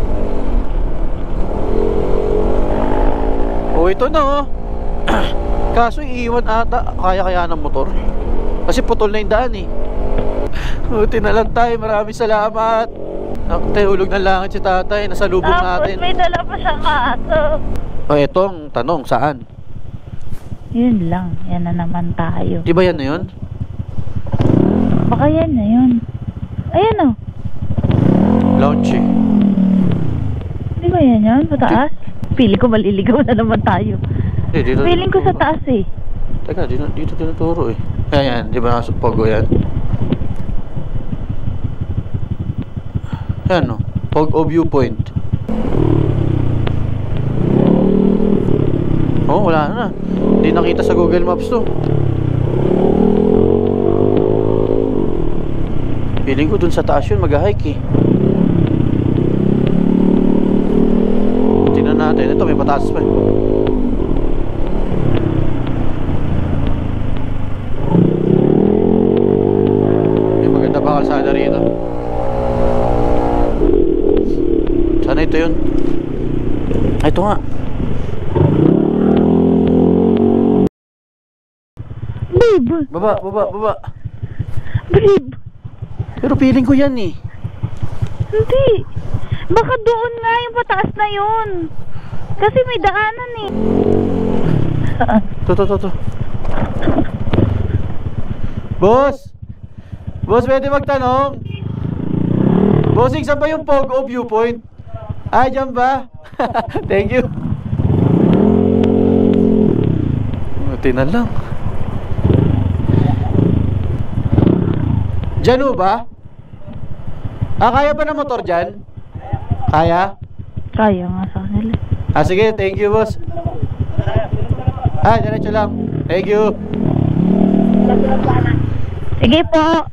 Oh, ito na oh. Kaso iiwan ata. Kaya ng motor. Kasi putol na yung daan eh. Buti na lang tayo. Maraming salamat. Nakatay, hulog ng langit si tatay. Nasa lubong natin. Tapos may dala pa siyang aso. Oh, ito ang tanong. Saan? Yun lang. Yan na naman tayo. Di ba yan na yun? Baka yan na yun. Ayan o. Lounge eh. Di ba yan yun? Mataas? Pili ko maliligaw na naman tayo. Dito Feeling ko sa taas eh. Teka, dito tinuturo eh. Ayan, di ba nasa Pogo yan? Ayan o. Pogo Viewpoint. Oh, wala na. Hindi nakita sa Google Maps to. Feeling ko dun sa taas yun mag-hike eh. Tingnan natin. Ito may pataas pa eh. May maganda pa kalsada rito. Sana ito yun. Ay, ito nga. Babe! Baba. Babe! Pero feeling ko yan eh. Hindi. Baka doon nga yung pataas na yun. Kasi may daanan eh. To. Boss! Boss, pwede magtanong? Bossing, saan ba yung Pogo viewpoint? Ah, dyan ba? Thank you. Buti na lang. Dyan ho ba? Ah, kaya ba ng motor dyan? Kaya? Kaya nga sa kanila. Ah, sige, thank you, boss. Ah, diretso lang. Thank you. Sige po.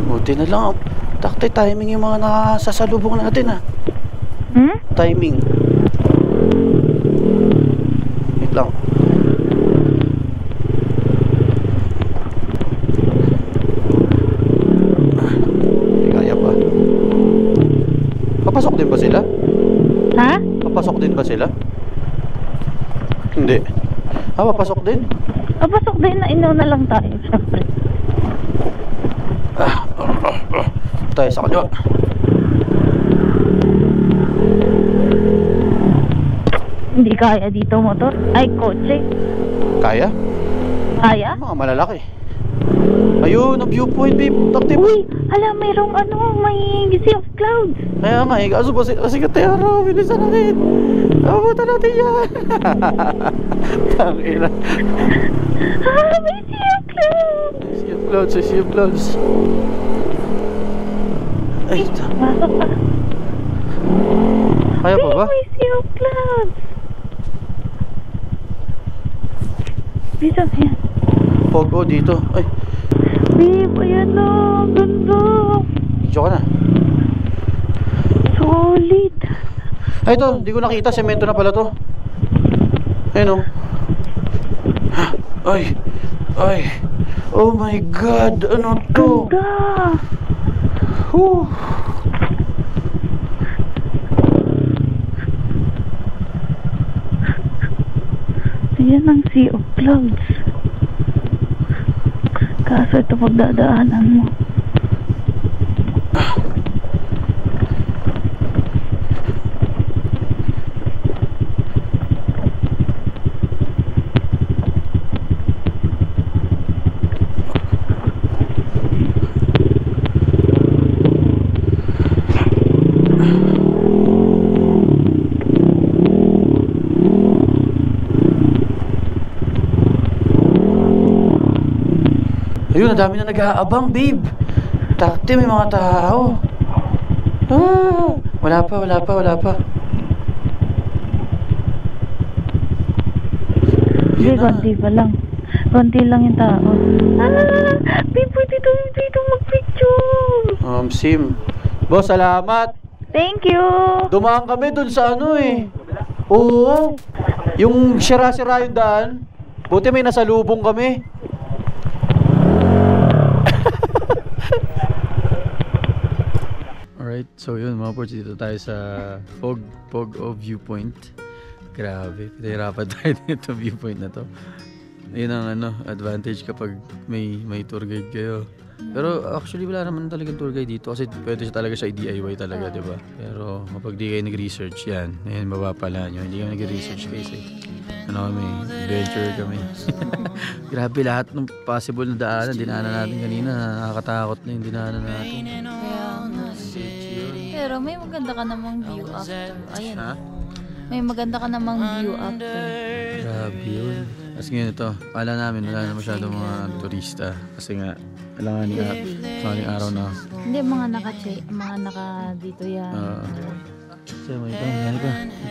Buti na lang. Takte, timing yung mga nakasasalubong natin, ah. Hmm? Timing. Wait lang. Hindi kaya pa. Papasok din ba sila? Ha? Papasok din ba sila? Hindi. Ah, papasok din. Papasok din na na lang tayo, syempre. Tayo sa kanya. Hindi kaya dito motor. Ay, kotse. Kaya? Kaya? Mga malalaki. Ayun, ang viewpoint, babe. Takti. Uy, hala, mayroong may sea of clouds. Kaya nga, kaso ba si Katero, bilisan natin. Abutan natin yan. Tangina. Ah, may sea of clouds. Sea of clouds, sea of clouds. Ay, Pasok pa. kaya pa ba? May sea of clouds. Dito, yan. Pogo dito. Ay, Babe, ayan na. Ganda. video ka na. Solid. Ay, ito, hindi ko nakita. Semento na pala to. Ayun, oh. Ay, ay. Oh my God, ano to? Ganda. Whew. Ayan ang sea of clouds. Kaso ito pagdadaanan mo. Ayun, ang dami na nag-aabang, babe. Takti, may mga tao. Ah, wala pa. Hindi, Yun na. konti pa lang. Konti lang yung tao. Babe, pwede dito mag-picture. Sim. Boss, salamat. Thank you. Dumaan kami dun sa ano eh. Oo. Yung sira-sira yung daan. Buti may nasalubong kami. Alright, so yun mga ports, dito tayo sa Pogo viewpoint. Grabe, pinahirapan tayo dito viewpoint na to. Yun ang advantage kapag may tour guide kayo. Pero actually wala naman talagang tour guide dito kasi pwede siya talaga sa DIY talaga, di ba? Pero kapag di kayo nag-research, yan mapapala nyo. Hindi kayo nag-research kasi kami, adventure kami. Grabe, lahat ng possible na daanan, dinaanan natin kanina. Nakakatakot na yung dinaanan natin. Pero may maganda ka namang view after. Ayan. Ha? May maganda ka namang view after. Grabe yun. Kasi ngayon ito, kala namin wala na masyadong mga turista. Kasi nga, alanganing araw na. Hindi, mga naka dito yan. So may pa. Ang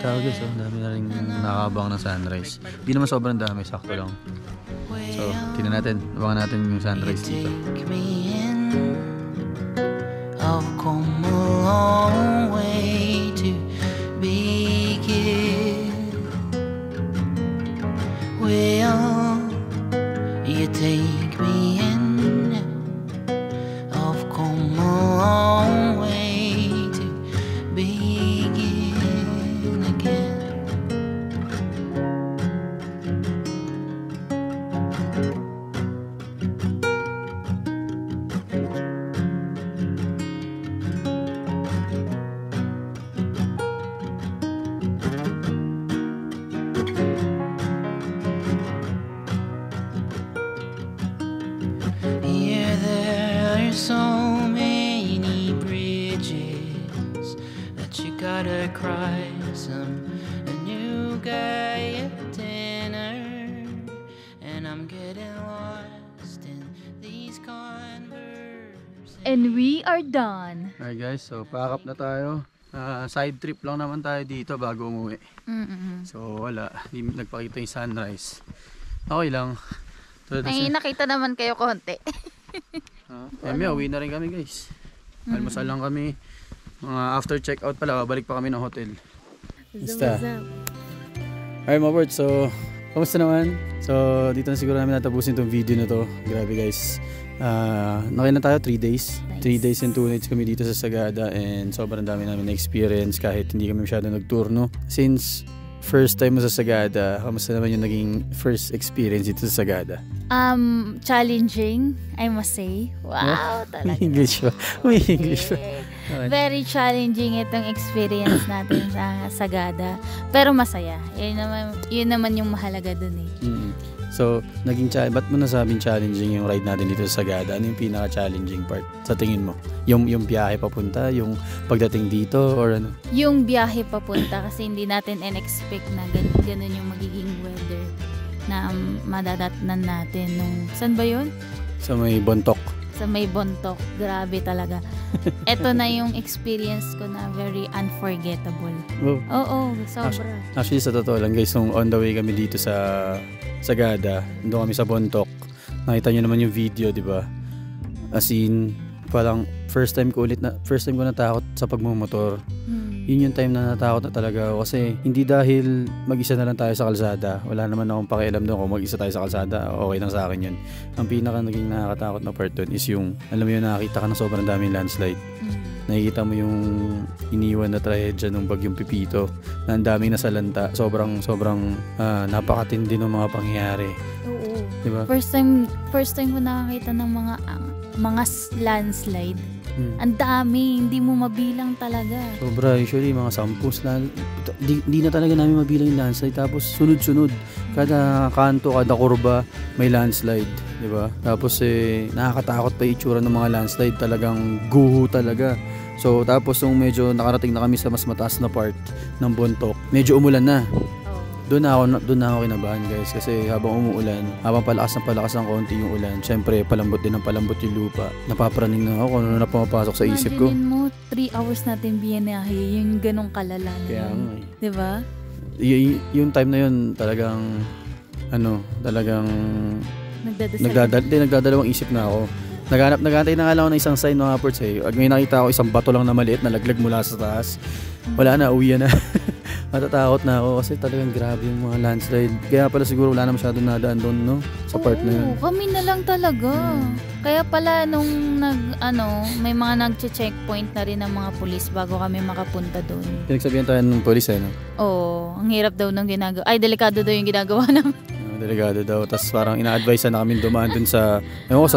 tawag yun, so dami na rin nakakabang ng sunrise. Hindi naman sobrang dami, sakto lang. So, tingnan natin. Abangan natin yung sunrise dito. I've come a long way to begin. Will you take me in? I've come a long way to begin again. And we are done. Alright guys, so pack up na tayo. Side trip lang naman tayo dito bago umuwi. So wala, di nagpakita yung sunrise. Okay lang. Ay, nakita naman kayo konti. Uwi na rin kami guys. Almusal lang kami. Mga after check out pala, balik pa kami ng hotel. Basta. Alright mga birds, so kamusta naman? So dito na siguro namin natapusin itong video na to. Grabe guys. Nakailan tayo? 3 days. 3 days and 2 nights kami dito sa Sagada and sobrang dami namin na experience kahit hindi kami masyado nag-tour, no? Since first time mo sa Sagada, kamusta naman yung naging first experience dito sa Sagada? Challenging, I must say. Wow, talaga. May English ba? May English ba? Okay. Very challenging itong experience natin sa Sagada. Pero masaya. Yun naman yung mahalaga dun eh. So, ba't mo nasabing challenging yung ride natin dito sa Sagada? Ano yung pinaka-challenging part sa tingin mo? Yung biyahe papunta, yung pagdating dito, or ano? Yung biyahe papunta kasi hindi natin in-expect na ganun yung magiging weather na madadatnan natin nung, saan ba yun? Sa may Bontoc. Sa may Bontoc. Grabe talaga. Ito na yung experience ko na very unforgettable. Oo, sobra. Actually, sa totoo lang guys, on the way kami dito sa Sagada, doon kami sa Bontoc. Nakita nyo naman yung video, di ba? As in, parang first time ko natakot sa pagmumotor. Yun yung time na natakot na talaga ako kasi hindi dahil mag-isa na lang tayo sa kalsada. Wala naman akong pakialam doon kung mag-isa tayo sa kalsada. Okay lang sa akin yun. Ang pinaka naging nakakatakot na part doon is yung, alam mo yun, nakakita ka ng sobrang daming landslide. Nakikita mo yung iniwan na trahedya ng bagyong Pipito na ang daming nasalanta. Sobrang napakatindi ng mga pangyayari. Oo. Diba? First time ko nakakita ng mga landslide. Ang dami, hindi mo mabilang talaga. Sobra, usually mga 10 di na talaga namin mabilang yung landslide. Tapos sunod-sunod, kada kanto, kada kurba may landslide, di ba? Tapos nakakatakot pa yung itsura ng mga landslide, talagang guho talaga. So tapos nung medyo nakarating na kami sa mas mataas na part ng Bontoc, medyo umulan na. Doon na ako kinabahan guys kasi habang umuulan, habang palakas ng konti yung ulan, syempre palambot din ng palambot yung lupa. Napapraning na ako kung ano na pumapasok sa isip ko. Imagine mo, 3 hours natin biyanahe, yung ganong kalala na kaya yun. Diba? Yung time na yun talagang nagdadalawang isip na ako. Nagantay na nga lang ako ng isang sign mga ports eh. May nakita ako isang bato lang na maliit na laglag mula sa taas. Wala na, uwi na. Matatakot na ako kasi talagang grabe yung mga landslide. Kaya pala siguro wala na masyadong nadaan doon, no? Sa part na yun. Kami na lang talaga. Kaya pala nung may mga nag-checkpoint na rin ng mga pulis bago kami makapunta doon. Pinagsabihan tayo ng pulis no? Oo, ang hirap daw nung ginagawa. Ay, delikado daw yung ginagawa namin. Delikado daw. Tapos parang ina-advise na kami dumaan dun sa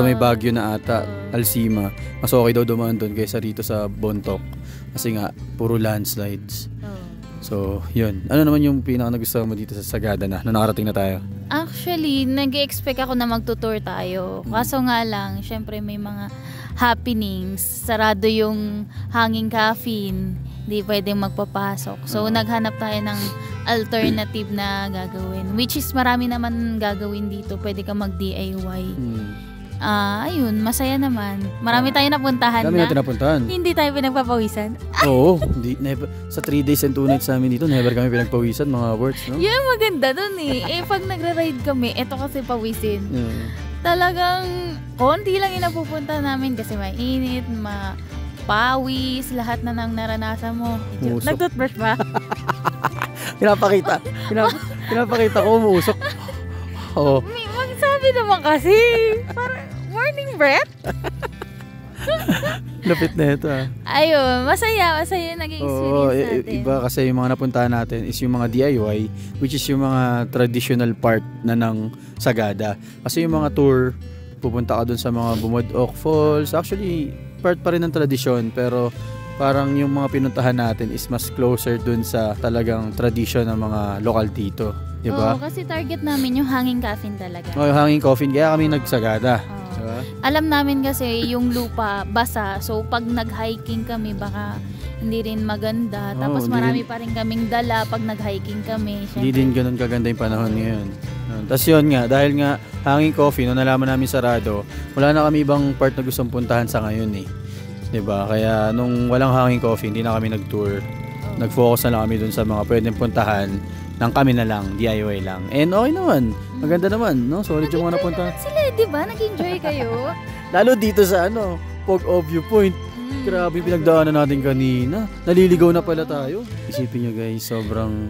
may Baguio na ata, Alcima. Mas okay daw dumaan dun kaysa rito sa Bontoc. Kasi nga, puro landslides. So, yun. Ano naman yung pinaka nagustuhan mo dito sa Sagada na nakarating na tayo? Actually, nag-expect ako na magtutour tayo. Kaso nga lang, syempre may mga happenings. Sarado yung hanging caffeine. Hindi pwedeng magpapasok. So, naghanap tayo ng alternative na gagawin. Which is marami naman gagawin dito. Pwede ka mag-DIY. Ayun, masaya naman. Marami tayo napuntahan Hindi tayo pinagpapawisan. Oo. Sa 3 days and 2 nights namin dito, never kami pinagpawisan, mga words, no? Yun, maganda dun eh. Pag nagra-ride kami, eto kasi pawisin. Talagang, konti lang yung napupunta namin kasi mainit, pawis, lahat na nang naranasan mo. Nag-toothbrush ba? Pinapakita ko, umuusok. Oo. Magsabi naman kasi. Parang morning breath. Lupit na ito Ayun, masaya yung naging experience natin. Iba kasi yung mga napuntahan natin is yung mga DIY, which is yung mga traditional part na ng Sagada. Kasi yung mga tour, pupunta ka dun sa mga Bumodok Falls. Actually, part pa rin ng tradisyon, pero parang yung mga pinuntahan natin is mas closer dun sa talagang tradisyon ng mga lokal dito. Diba? Oo, kasi target namin yung hanging coffin talaga. Yung hanging coffin, kaya kami nagsagada. Diba? Alam namin kasi yung lupa basa, so pag nag-hiking kami baka hindi rin maganda. Tapos marami pa rin kaming dala pag nag-hiking kami. Hindi din ganun kaganda yung panahon ngayon. Tapos yun nga, dahil nga hanging coffin, nung nalaman namin sarado, wala na kami ibang part na gustong puntahan sa ngayon eh. Diba? Kaya nung walang hanging coffee, hindi na kami nag-tour. Nag-focus na lang kami dun sa mga pwedeng puntahan ng kami na lang, DIY lang. And okay naman. Maganda naman, no? Solid yung mga napunta. Sila, di ba? Nag-enjoy kayo? Lalo dito sa Pog of Viewpoint. Grabe pinagdaanan natin kanina. Naliligaw na pala tayo. Isipin nyo guys, sobrang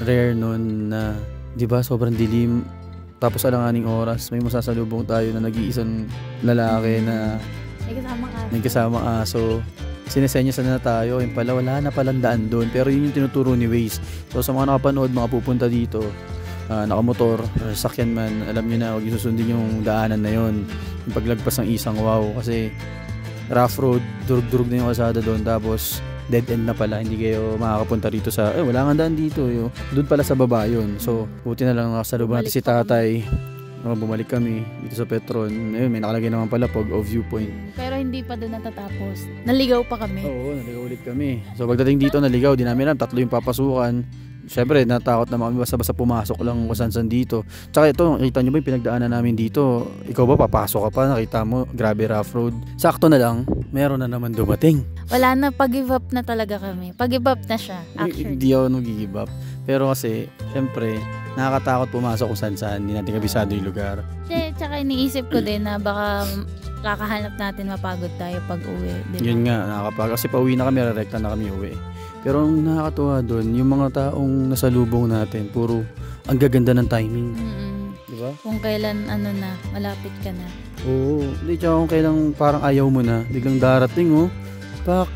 rare nun na, di ba, sobrang dilim. Tapos alanganing oras, may masasalubong tayo na nag-iisang lalaki na may kasama aso. Sinesenyasan na tayo, yung pala wala na palang daan doon, pero yun yung tinuturo ni Waze. So sa mga nakapanood, mga pupunta dito, nakamotor, sakyan man, alam nyo na, huwag yung susundin yung daanan na yun, yung paglagpas ng isang wow, kasi rough road, durug-durug na yung kalsada doon, tapos dead end na pala, hindi kayo makakapunta rito sa, wala nga daan dito, doon pala sa baba yun. So buti na lang nakasalubong natin si tatay. Bumalik kami dito sa Petron. Ayun, may nakalagay naman pala Pog of Viewpoint. Pero hindi pa doon natatapos. Naligaw pa kami. Oo, naligaw ulit kami. So pagdating dito, naligaw. Di namin alam, 3 yung papasukan. Siyempre, natakot naman kami basta pumasok lang kung saan dito. Tsaka ito, nakita nyo ba yung pinagdaanan namin dito? Ikaw ba, papasok ka pa? Nakita mo, grabe rough road. Sakto na lang, meron na naman dumating. Wala na, pag-give up na talaga kami. Pag-give up na siya, actually. Hindi ako nag-give up. Pero kasi, siyempre, nakakatakot pumasok kung saan-saan. Hindi natin kabisado yung lugar. Tsaka iniisip ko din na baka kakahanap natin mapagod tayo pag uwi. Diba? Yun nga, nakakapagod. Kasi pauwi na kami, rerekta na kami uwi. Pero ang nakakatuwa doon, yung mga taong nasalubong natin, puro ang gaganda ng timing. Diba? Kung kailan malapit ka na. Oo, hindi tsaka kung kailan parang ayaw mo na, biglang darating pak,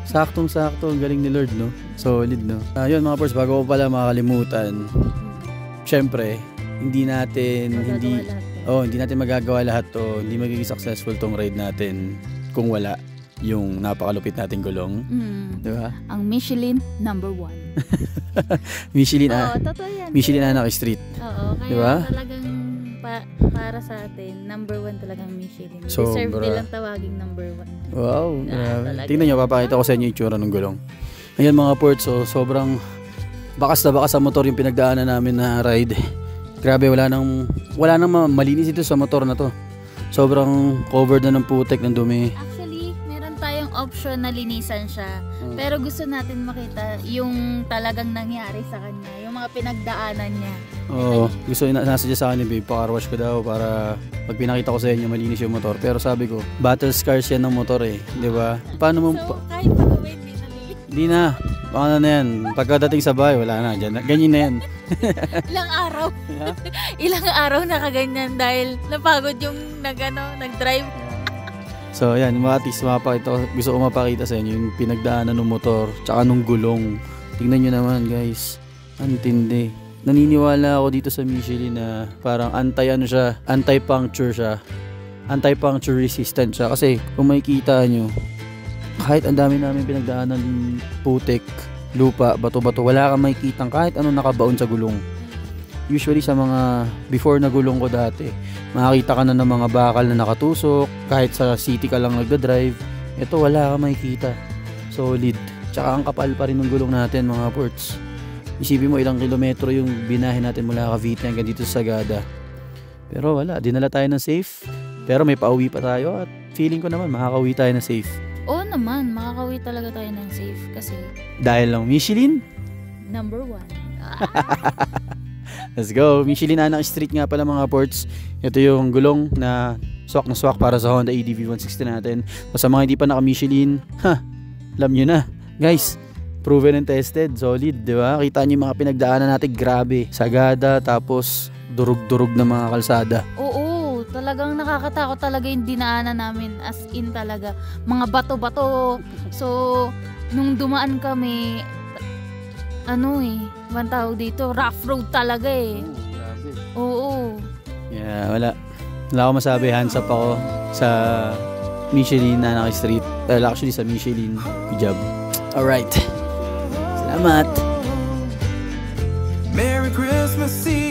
saktong-sakto, ang galing ni Lord, no? Solid, no? Yun mga pors, bago ko pala makalimutan, syempre, hindi natin magagawa lahat to, hindi magiging successful tong ride natin kung wala yung napakalupit nating gulong. Diba? Ang Michelin #1. Michelin, totoo yan. Michelin Anak Street. Oo, kaya diba? Talagang para sa atin, #1 talagang Michelin. Deserve nilang tawaging #1. Wow, grabe. Tingnan nyo, papakita ko sa inyo yung itsura ng gulong. Ayan mga ports, so sobrang bakas na bakas sa motor yung pinagdaanan namin na ride. Grabe, wala nang malinis ito sa motor na to. Sobrang covered na ng putek, ng dumi. Actually, meron tayong option na linisan siya. Pero gusto natin makita yung talagang nangyari sa kanya, yung mga pinagdaanan niya. Oo, gusto nasa sa akin ni babe, pa-car wash ko daw para pag pinakita ko sa inyo malinis yung motor. Pero sabi ko, battle scars yan ng motor di ba? Paano mo kahit pag-uwi, hindi na. Baka na yan. Pagkadating sa bahay, wala na. Ganyan na yan. Ilang araw. Ilang araw na kaganyan dahil napagod yung nag-drive. So, yan. Gusto ko mapakita sa inyo yung pinagdaanan ng motor tsaka nung gulong. Tingnan nyo naman, guys. Ang tindi. Naniniwala ako dito sa Michelin na parang anti-puncture siya. Anti-puncture resistant siya. Kasi kung makikita nyo, kahit ang dami namin pinagdaanan putik, lupa, bato-bato, wala kang makikitang kahit ano nakabaon sa gulong. Usually sa mga before na gulong ko dati, makakita ka na ng mga bakal na nakatusok, kahit sa city ka lang nagda-drive. Ito wala kang makikita. Solid. Tsaka ang kapal pa rin ng gulong natin mga ports. Isipin mo ilang kilometro yung binahin natin mula Cavite hanggang dito sa Sagada. Pero wala, dinala tayo ng safe. Pero may pauwi pa tayo at feeling ko naman makakauwi tayo na safe. Oo naman, makakauwi talaga tayo ng safe kasi dahil lang Michelin #1. Let's go. Michelin Anak Street nga pala mga ports. Ito yung gulong na swak para sa Honda ADV 160 natin. Sa mga hindi pa naka-Michelin, alam nyo na. Guys, proven and tested. Solid, di ba? Kita nyo yung mga pinagdaanan natin. Grabe. Sagada, tapos durug-durug na mga kalsada. Oo. Talagang nakakatakot talaga yung dinaanan namin, as in talaga mga bato-bato. So nung dumaan kami, ang tawag dito, rough road talaga Grabe. Oo. Yeah, wala akong masabi. Hands up ako sa Michelin Anak Street. Actually sa Michelin. Good job. Alright, salamat. Merry Christmas Eve.